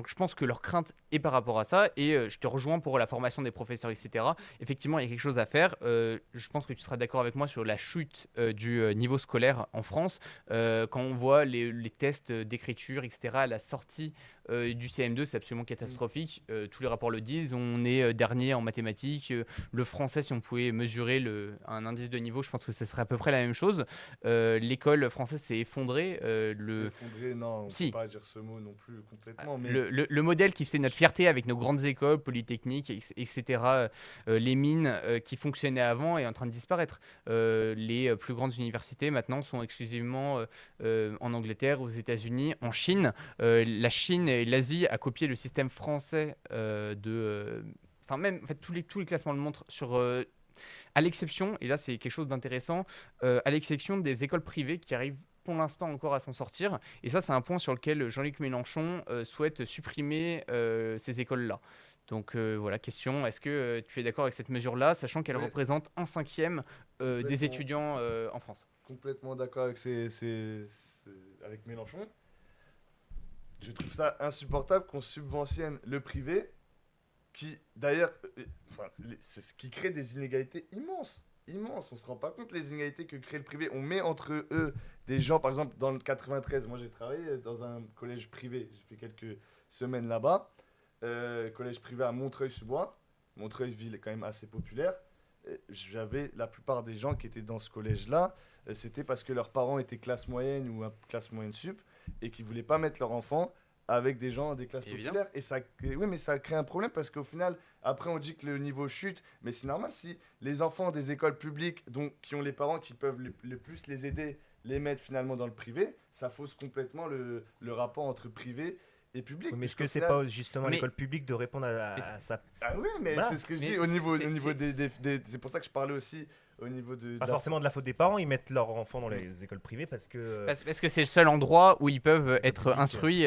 je pense que leur crainte est par rapport à ça, et je te rejoins pour la formation des professeurs, etc. Effectivement, il y a quelque chose à faire. Je pense que tu seras d'accord avec moi sur la chute du niveau scolaire en France. Quand on voit les tests d'écriture, etc., à la sortie du CM2, c'est absolument catastrophique. Tous les rapports le disent. On est dernier en mathématiques. Le français, si on pouvait mesurer un indice de niveau, je pense que ce serait à peu près la même chose. L'école française s'est effondrée. Effondrée, non, on ne peut pas dire ce mot non plus complètement. Mais le modèle qui fait notre fierté avec nos grandes écoles, polytechniques, etc., les mines qui fonctionnaient avant est en train de disparaître. Les plus grandes universités maintenant sont exclusivement en Angleterre, aux États-Unis, en Chine. La Chine et l'Asie a copié le système français Enfin, même, en fait, tous les classements le montrent à l'exception, et là c'est quelque chose d'intéressant, à l'exception des écoles privées qui arrivent pour l'instant encore à s'en sortir. Et ça, c'est un point sur lequel Jean-Luc Mélenchon souhaite supprimer ces écoles-là. Donc voilà, question, est-ce que tu es d'accord avec cette mesure-là, sachant qu'elle représente 1/5 des étudiants en France? Complètement d'accord avec, avec Mélenchon. Je trouve ça insupportable qu'on subventionne le privé, qui d'ailleurs, c'est ce qui crée des inégalités immenses. Immenses, on se rend pas compte les inégalités que crée le privé. On met entre eux des gens, par exemple dans le 93, moi j'ai travaillé dans un collège privé, j'ai fait quelques semaines là-bas, collège privé à Montreuil-sous-Bois, Montreuil, ville quand même assez populaire. J'avais la plupart des gens qui étaient dans ce collège-là, c'était parce que leurs parents étaient classe moyenne ou classe moyenne sup et qui voulaient pas mettre leur enfant avec des gens des classes populaires. Et oui, mais ça crée un problème parce qu'au final, après on dit que le niveau chute, mais c'est normal si les enfants des écoles publiques qui ont les parents qui peuvent le plus les aider, les mettre finalement dans le privé, ça fausse complètement le rapport entre privé et public. Oui, mais est-ce que c'est pas justement l'école publique de répondre à ça? Ah oui, mais c'est ce que je dis au niveau des... C'est pour ça que je parlais aussi au niveau de... Pas forcément de la faute des parents, ils mettent leurs enfants dans les écoles privées parce que... Parce que c'est le seul endroit où ils peuvent être instruits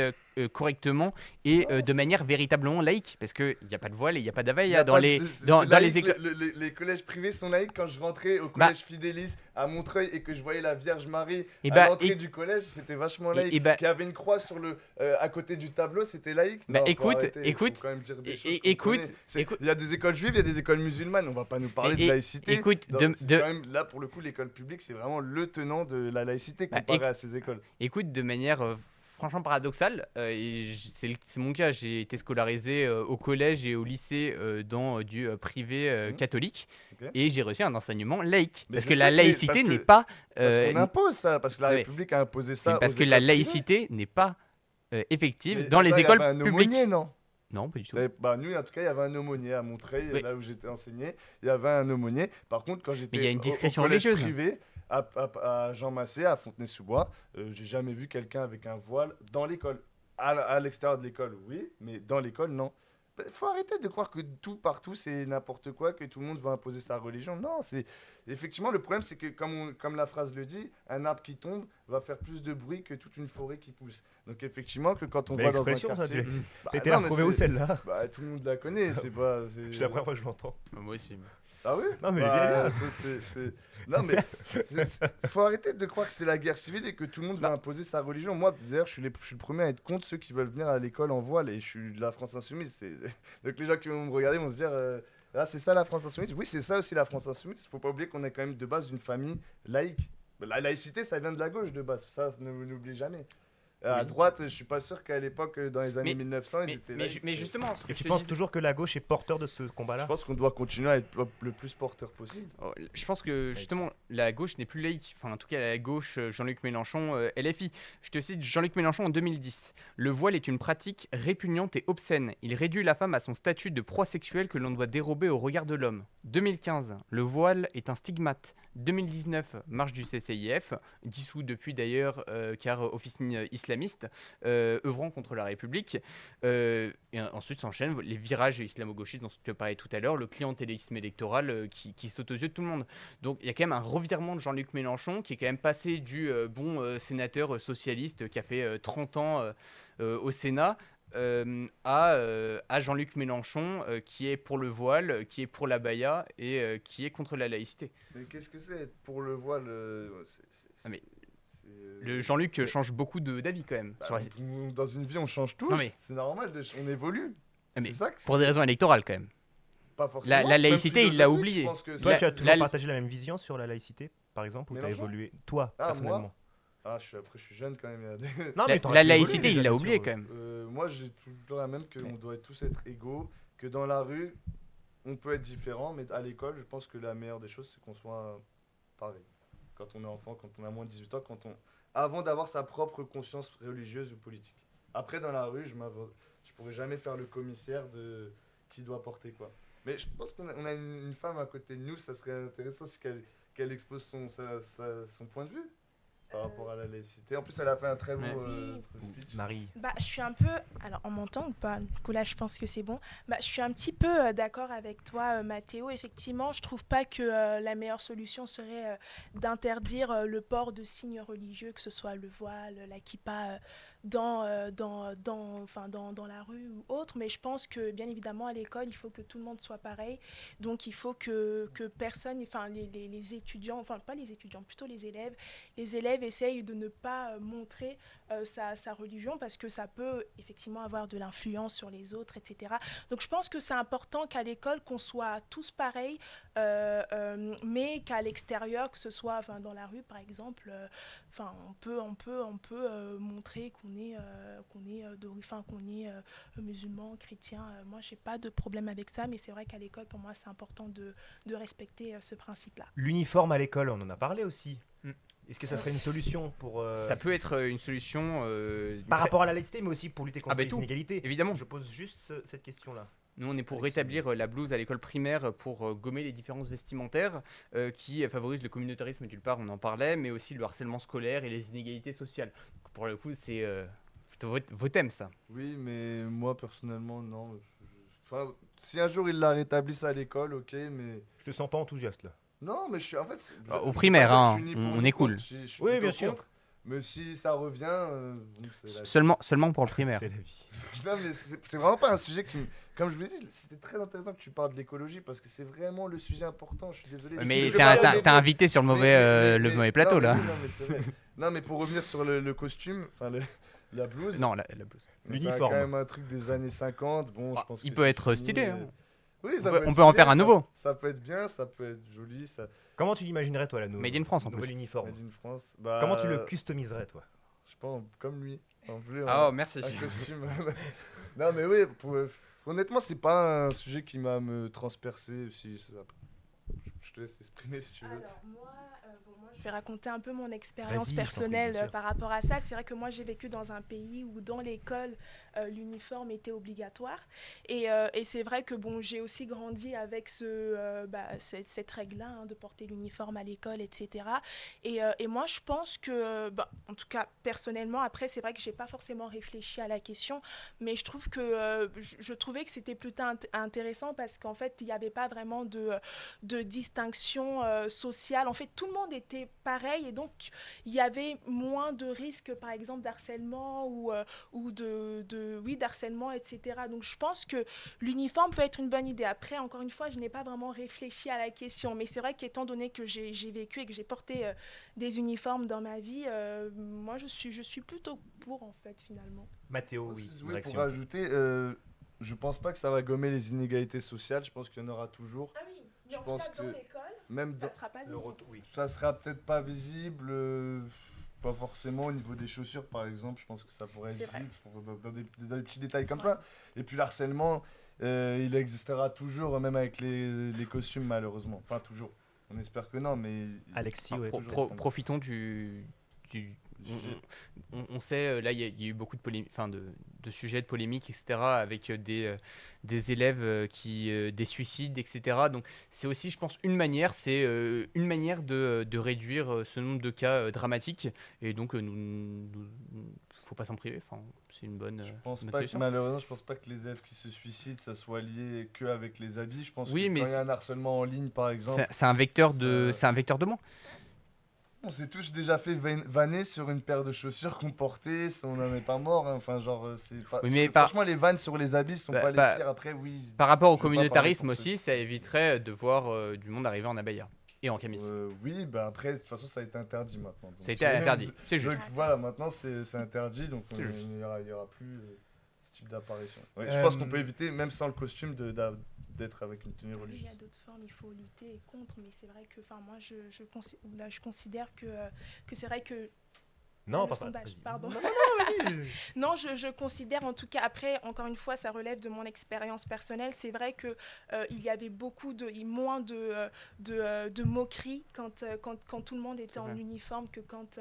correctement et de manière véritablement laïque. Parce qu'il n'y a pas de voile et il n'y a pas d'abaya dans les écoles. Les collèges privés sont laïques. Quand je rentrais au collège Fidélis à Montreuil et que je voyais la Vierge Marie à l'entrée du collège, c'était vachement laïque. Qu'il y avait une croix à côté du tableau, c'était laïque. Écoute. Il y a des écoles juives, il y a des écoles musulmanes. On va pas nous parler de laïcité. Écoute, quand même, là pour le coup, l'école publique, c'est vraiment le tenant de la laïcité comparé à ces écoles. Écoute, de manière franchement paradoxale, c'est mon cas, j'ai été scolarisé au collège et au lycée dans du privé catholique et j'ai reçu un enseignement laïque. Parce que la laïcité n'est pas... Parce qu'on impose ça, parce que la République a imposé ça. Parce que la laïcité n'est pas effective dans les écoles publiques. Non, non, pas du tout. Nous, en tout cas, il y avait un aumônier à Montreuil, là où j'étais enseigné. Il y avait un aumônier. Par contre, quand j'étais il y a une discrétion au collège religieuse. Privé, à Jean Massé, à Fontenay-sous-Bois, j'ai jamais vu quelqu'un avec un voile dans l'école. À l'extérieur de l'école, oui, mais dans l'école, non. Faut arrêter de croire que tout partout c'est n'importe quoi, que tout le monde va imposer sa religion. Non, c'est effectivement le problème, c'est que comme la phrase le dit, un arbre qui tombe va faire plus de bruit que toute une forêt qui pousse. Donc effectivement que quand on va dans un quartier, t'étais la retrouvé où celle-là? Tout le monde la connaît, c'est pas. C'est la première fois que je l'entends. Moi aussi. Ah oui? Non mais Non mais faut arrêter de croire que c'est la guerre civile et que tout le monde va imposer sa religion. Moi d'ailleurs je suis le premier à être contre ceux qui veulent venir à l'école en voile et je suis de la France Insoumise. Donc les gens qui vont me regarder vont se dire c'est ça la France Insoumise? Oui, c'est ça aussi la France Insoumise. Faut pas oublier qu'on est quand même de base d'une famille laïque. La laïcité ça vient de la gauche de base, ça n'oublie jamais. À droite, je suis pas sûr qu'à l'époque, dans les années 1900, ils étaient là. Mais justement, et tu penses toujours que la gauche est porteur de ce combat-là? Je pense qu'on doit continuer à être le plus porteur possible. Je pense que justement, la gauche n'est plus laïque. Enfin, en tout cas, la gauche, Jean-Luc Mélenchon, LFI. Je te cite Jean-Luc Mélenchon en 2010. Le voile est une pratique répugnante et obscène. Il réduit la femme à son statut de proie sexuelle que l'on doit dérober au regard de l'homme. 2015. Le voile est un stigmate. 2019. Marche du CCIF, dissous depuis d'ailleurs car officine islamiste. Œuvrant contre la République. Et ensuite s'enchaînent les virages islamo-gauchistes dont je te parlais tout à l'heure, le clientélisme électoral qui saute aux yeux de tout le monde. Donc il y a quand même un revirement de Jean-Luc Mélenchon qui est quand même passé du bon sénateur socialiste qui a fait 30 ans au Sénat à Jean-Luc Mélenchon qui est pour le voile, qui est pour l'abaya et qui est contre la laïcité. Mais qu'est-ce que c'est pour le voile Le Jean-Luc change beaucoup d'avis quand même. Dans une vie, on change tous. C'est normal, on évolue. Pour des raisons électorales quand même. Pas forcément. La laïcité, il l'a oublié. Toi, tu as toujours partagé la même vision sur la laïcité, par exemple, ou tu as évolué? Toi, personnellement. Moi je suis jeune quand même. Non, mais la laïcité, il l'a oublié quand même. Moi, j'ai toujours la même qu'on doit tous être égaux, que dans la rue, on peut être différent, mais à l'école, je pense que la meilleure des choses, c'est qu'on soit pareil. Quand on est enfant, quand on a moins de 18 ans, avant d'avoir sa propre conscience religieuse ou politique. Après, dans la rue, pourrais jamais faire le commissaire de qui doit porter quoi. Mais je pense qu'on a une femme à côté de nous, ça serait intéressant si qu'elle expose son point de vue par rapport à la laïcité. En plus, elle a fait un très beau Ouais. speech. Marie. Bah, je suis un peu. Alors, on m'entend ou pas? Du coup, là, je pense que c'est bon. Bah, je suis un petit peu d'accord avec toi, Mathéo. Effectivement, je trouve pas que la meilleure solution serait d'interdire le port de signes religieux, que ce soit le voile, la kippa, dans la rue ou autre. Mais je pense que, bien évidemment, à l'école, il faut que tout le monde soit pareil. Donc, il faut que personne, enfin, les étudiants, enfin, pas les étudiants, plutôt les élèves essayent de ne pas montrer sa religion parce que ça peut effectivement avoir de l'influence sur les autres, etc. Donc je pense que c'est important qu'à l'école, qu'on soit tous pareils, mais qu'à l'extérieur, que ce soit dans la rue par exemple, on peut montrer qu'on est, musulman, chrétien. Moi, j'ai pas de problème avec ça, mais c'est vrai qu'à l'école, pour moi, c'est important de respecter ce principe-là. L'uniforme à l'école, on en a parlé aussi. Mm. Est-ce que ça serait une solution pour Ça peut être une solution par rapport à la laïcité, mais aussi pour lutter contre les tout. inégalités? Évidemment. Je pose juste cette question-là. Nous, on est pour Alexis. rétablir la blouse à l'école primaire pour gommer les différences vestimentaires qui favorisent le communautarisme d'une part, on en parlait, mais aussi le harcèlement scolaire et les inégalités sociales. Donc, pour le coup, c'est plutôt vos thèmes, ça. Oui, mais moi personnellement, non. Enfin, si un jour ils la rétablissent à l'école, ok, mais. Je te sens pas enthousiaste là. Non, mais je suis en fait. Au primaire, je suis hein, ni pour on ni est cool. contre, je suis Oui, plutôt bien sûr. contre, mais si ça revient, c'est la vie. Seulement pour le primaire. C'est la vie. Non, mais c'est vraiment pas un sujet qui Comme je vous l'ai dit, c'était très intéressant que tu parles de l'écologie parce que c'est vraiment le sujet important. Je suis désolé. Mais Je vais pas le t'as invité sur le mais- mauvais plateau, non, mais là. oui, non, mais c'est vrai. Non, mais pour revenir sur le costume, enfin la blouse. Non, la blouse. C'est L'uniforme. quand même un truc des années 50. Bon, je pense Il que peut c'est être fini. stylé, hein. Oui, ça On peut- peut on être peut en stylé, faire un ça- nouveau. Ça peut être bien, ça peut être joli. Ça... Comment tu l'imaginerais toi, Made in France, en nouvel plus. uniforme? Made in France. Bah, Comment tu le customiserais toi? Je sais pas, comme lui. En bleu, Oh, merci. un costume. Non, mais oui, honnêtement, c'est pas un sujet qui m'a me transpercé. Je te laisse exprimer si tu veux. Alors moi, je vais raconter un peu mon expérience Vas-y, je t'en prie, personnelle bien sûr. par rapport à ça. C'est vrai que moi j'ai vécu dans un pays où dans l'école l'uniforme était obligatoire et c'est vrai que bon j'ai aussi grandi avec cette règle-là de porter l'uniforme à l'école, etc. Et moi je pense que, en tout cas personnellement, après c'est vrai que j'ai pas forcément réfléchi à la question, mais je trouve que je trouvais que c'était plutôt intéressant parce qu'en fait il n'y avait pas vraiment de distinction sociale. En fait, tout le monde était pareil et donc il y avait moins de risques, par exemple, d'harcèlement ou d'harcèlement, etc. Donc je pense que l'uniforme peut être une bonne idée. Après, encore une fois, je n'ai pas vraiment réfléchi à la question, mais c'est vrai qu'étant donné que j'ai vécu et que j'ai porté des uniformes dans ma vie, moi je suis plutôt pour, en fait, finalement. Mathéo, oui. Oui, une pour réaction. rajouter, je pense pas que ça va gommer les inégalités sociales. Je pense qu'il y en aura toujours. Ah oui, mais Je en tout pense cas, dans que l'école, Même ça dans- ne sera pas Le visible. oui. ça sera peut-être pas visible, pas forcément au niveau des chaussures par exemple. Je pense que ça pourrait être C'est vrai. visible dans des petits détails comme ça. Et puis l'harcèlement, il existera toujours, même avec les costumes malheureusement. Enfin toujours. On espère que non, mais Alexis, Alors, ouais. profitons du on sait, là, il y a eu beaucoup de de sujets de polémiques, etc., avec des élèves des suicides, etc. Donc, c'est aussi, je pense, une manière de réduire ce nombre de cas dramatiques. Et donc, faut pas s'en priver. Enfin, c'est une bonne. Je pense bonne pas que, solution. malheureusement, je pense pas que les élèves qui se suicident, ça soit lié que avec les habits. Je pense Oui, que mais quand il y a un harcèlement en ligne, par exemple, C'est un vecteur de, ça- c'est un vecteur de moins. on s'est tous déjà fait vanner sur une paire de chaussures qu'on portait, on n'en est pas mort. Hein. Enfin, genre, c'est pas. Oui, mais franchement, les vannes sur les habits sont pas les pires. Après, oui. Par rapport au je veux pas parler communautarisme pour ceux aussi, ça éviterait de voir du monde arriver en abaya et en camis. Oui, bah après, de toute façon, ça a été interdit maintenant. Donc, Ça a été interdit, c'est juste. Donc voilà, maintenant c'est interdit, donc C'est juste. il y aura plus ce type d'apparition. Ouais, je pense qu'on peut éviter, même sans le costume, d'être avec une tenue Oui, il y religieuse. a d'autres formes, il faut lutter contre, mais c'est vrai que moi je considère que c'est vrai que Non, le pas ça. sondage, Vas-y. pardon. Non, vas-y. Non, je considère en tout cas, après, encore une fois, ça relève de mon expérience personnelle. C'est vrai que il y avait moins de moqueries quand tout le monde était C'est en vrai. uniforme que quand...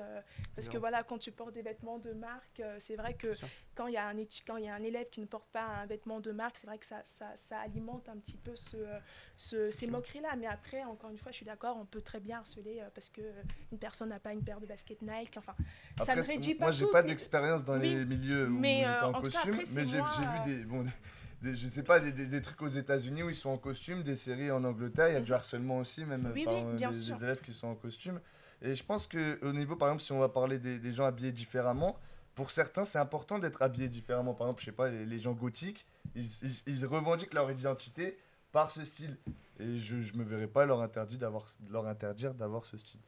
parce que Non. quand tu portes des vêtements de marque, c'est vrai que Bien sûr. quand il y a un élève qui ne porte pas un vêtement de marque, c'est vrai que ça alimente un petit peu ces moqueries-là. Mais après, encore une fois, je suis d'accord, on peut très bien harceler parce qu'une personne n'a pas une paire de baskets Nike. Enfin, ça ne réduit pas moi, j'ai tout, pas mais- d'expérience dans Oui, les milieux où mais, j'étais en en tout cas, costume, après, c'est mais j'ai moi, vu je sais pas, des trucs aux États-Unis où ils sont en costume, des séries en Angleterre, il y a du harcèlement aussi, même Oui, par oui, bien sûr. les élèves qui sont en costume. Et je pense qu'au niveau, par exemple, si on va parler des gens habillés différemment, pour certains, c'est important d'être habillé différemment. Par exemple, je sais pas, les gens gothiques, ils revendiquent leur identité par ce style. Et je me verrais pas leur interdire d'avoir ce style.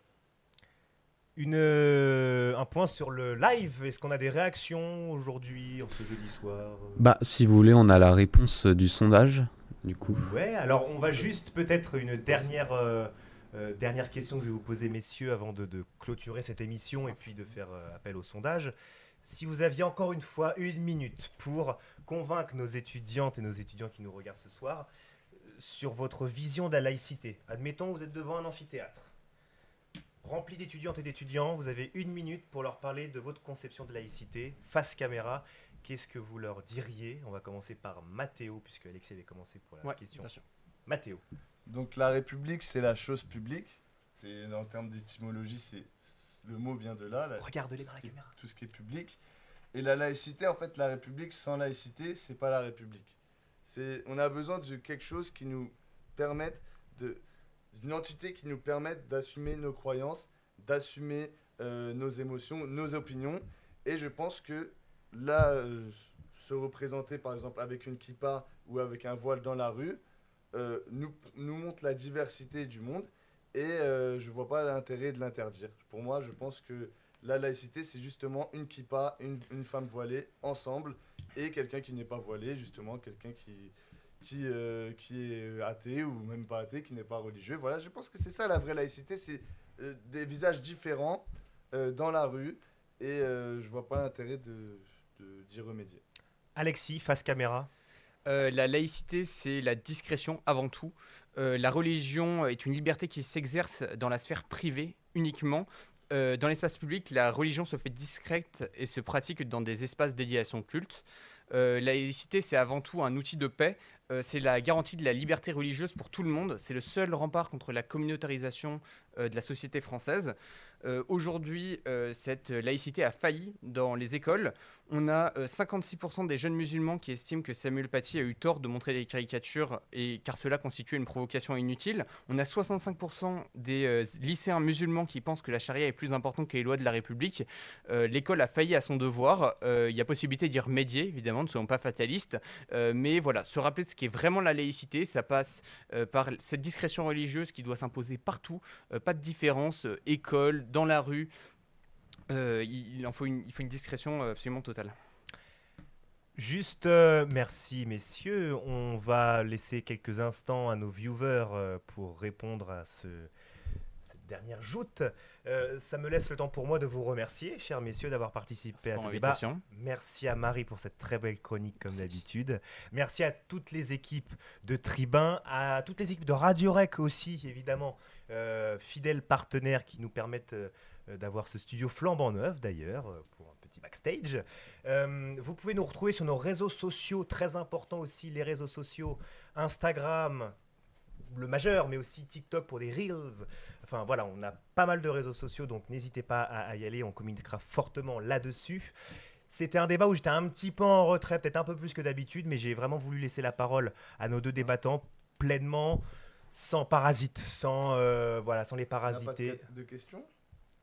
Un point sur le live. Est-ce qu'on a des réactions aujourd'hui, en ce jeudi soir? Bah, si vous voulez, on a la réponse du sondage, du coup. Ouais, alors on va juste peut-être une dernière question que je vais vous poser, messieurs, avant de clôturer cette émission et puis de faire appel au sondage. Si vous aviez encore une fois 1 minute pour convaincre nos étudiantes et nos étudiants qui nous regardent ce soir sur votre vision de la laïcité. Admettons, vous êtes devant un amphithéâtre rempli d'étudiantes et d'étudiants, vous avez 1 minute pour leur parler de votre conception de laïcité, face caméra. Qu'est-ce que vous leur diriez? On va commencer par Mathéo, puisque Alexis avait commencé pour la Ouais, question. bien sûr. Mathéo. Donc la République, c'est la chose publique. En termes d'étymologie, le mot vient de là. Regarde-les tout dans ce la qui est- caméra. Tout ce qui est public. Et la laïcité, en fait, la République sans laïcité, c'est pas la République. On a besoin de quelque chose qui nous permette d'une entité qui nous permette d'assumer nos croyances, d'assumer nos émotions, nos opinions. Et je pense que là, se représenter par exemple avec une kippa ou avec un voile dans la rue, nous montre la diversité du monde et je vois pas l'intérêt de l'interdire. Pour moi, je pense que la laïcité, c'est justement une kippa, une femme voilée ensemble et quelqu'un qui n'est pas voilé, justement, quelqu'un qui est athée ou même pas athée, qui n'est pas religieux. Voilà, je pense que c'est ça la vraie laïcité, c'est des visages différents dans la rue et je vois pas l'intérêt d'y remédier. Alexis, face caméra. La laïcité, c'est la discrétion avant tout. La religion est une liberté qui s'exerce dans la sphère privée uniquement. Dans l'espace public, la religion se fait discrète et se pratique dans des espaces dédiés à son culte. La laïcité, c'est avant tout un outil de paix. C'est la garantie de la liberté religieuse pour tout le monde. C'est le seul rempart contre la communautarisation de la société française. Aujourd'hui, cette laïcité a failli dans les écoles. On a 56% des jeunes musulmans qui estiment que Samuel Paty a eu tort de montrer les caricatures car cela constituait une provocation inutile. On a 65% des lycéens musulmans qui pensent que la charia est plus importante que les lois de la République. L'école a failli à son devoir. Il y a possibilité d'y remédier, évidemment, ne soyons pas fatalistes. Mais voilà, se rappeler de ce qu'est vraiment la laïcité, ça passe par cette discrétion religieuse qui doit s'imposer partout. Pas de différence, école, dans la rue. Il faut une discrétion absolument totale. Juste, merci messieurs. On va laisser quelques instants à nos viewers pour répondre à cette dernière joute. Ça me laisse le temps pour moi de vous remercier, chers messieurs, d'avoir participé à ce débat. Merci à Marie pour cette très belle chronique, comme d'habitude. Merci à toutes les équipes de Tribun, à toutes les équipes de Radio Rec aussi, évidemment, fidèles partenaires qui nous permettent d'avoir ce studio flambant neuf, d'ailleurs, pour un petit backstage. Vous pouvez nous retrouver sur nos réseaux sociaux, très importants aussi, les réseaux sociaux, Instagram, le majeur, mais aussi TikTok pour des Reels. Enfin voilà, on a pas mal de réseaux sociaux, donc n'hésitez pas à y aller, on communiquera fortement là-dessus. C'était un débat où j'étais un petit peu en retrait, peut-être un peu plus que d'habitude, mais j'ai vraiment voulu laisser la parole à nos deux débattants pleinement, sans parasites, sans les parasiter. De questions?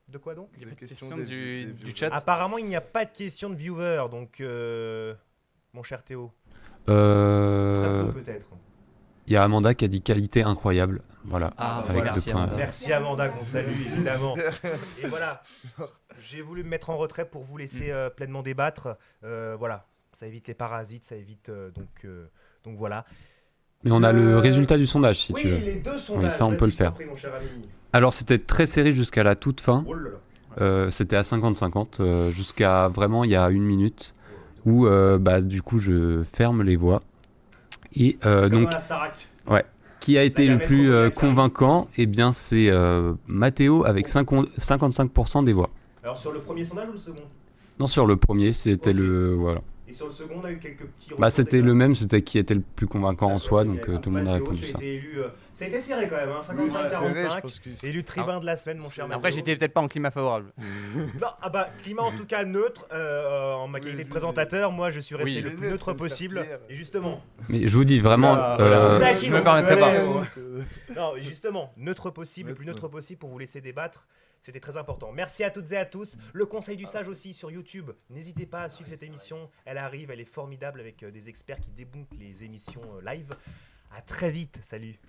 De quoi donc? Il y a Des pas de questions question des du viewers. chat. Apparemment, il n'y a pas de question de viewer, donc mon cher Théo. Très Il peu peut-être. y a Amanda qui a dit qualité incroyable. Voilà. Ah, avec merci, deux points. Amanda. Merci Amanda, qu'on salue évidemment. Et voilà, j'ai voulu me mettre en retrait pour vous laisser pleinement débattre. Voilà, ça évite les parasites, ça évite donc voilà. Mais on a le résultat du sondage si oui, tu veux. les deux sondages. ça, on peut le Vas-y, je t'en faire. prie, mon cher ami. Alors c'était très serré jusqu'à la toute fin. Oh là là. C'était à 50-50 jusqu'à vraiment il y a 1 minute où du coup je ferme les voix. Et donc, la Starac. qui a été La le métro plus qui arrive. convaincant? Eh bien, c'est Mathéo avec 55% des voix. Alors sur le premier sondage ou le second? Non, sur le premier, c'était Ok. Voilà. Et sur le second, on a eu quelques petits Bah, retours c'était déjà. le même, c'était qui était le plus convaincant en soi, D'accord, donc ok. tout le monde a Mathéo, répondu tu as ça. été élu, ça a été serré quand même, hein, Oui, c'est serré, je 55-45. pense que Élu tribun de la semaine, mon cher Après, Mathéo. j'étais peut-être pas en climat favorable. Non, climat en tout cas neutre, en ma Oui, qualité de oui, présentateur, moi je suis resté Oui. le Mais plus neutre, neutre c'est une possible. serpillière. Et justement, Mais je vous dis vraiment, Voilà. C'était acquis, je me donc, permettrai pas. Non, justement, neutre possible, le plus Neutre. neutre possible pour vous laisser débattre. C'était très important. Merci à toutes et à tous. Le Conseil du Sage aussi sur YouTube. N'hésitez pas à suivre cette émission. Elle arrive, elle est formidable avec des experts qui débunkent les émissions live. À très vite. Salut.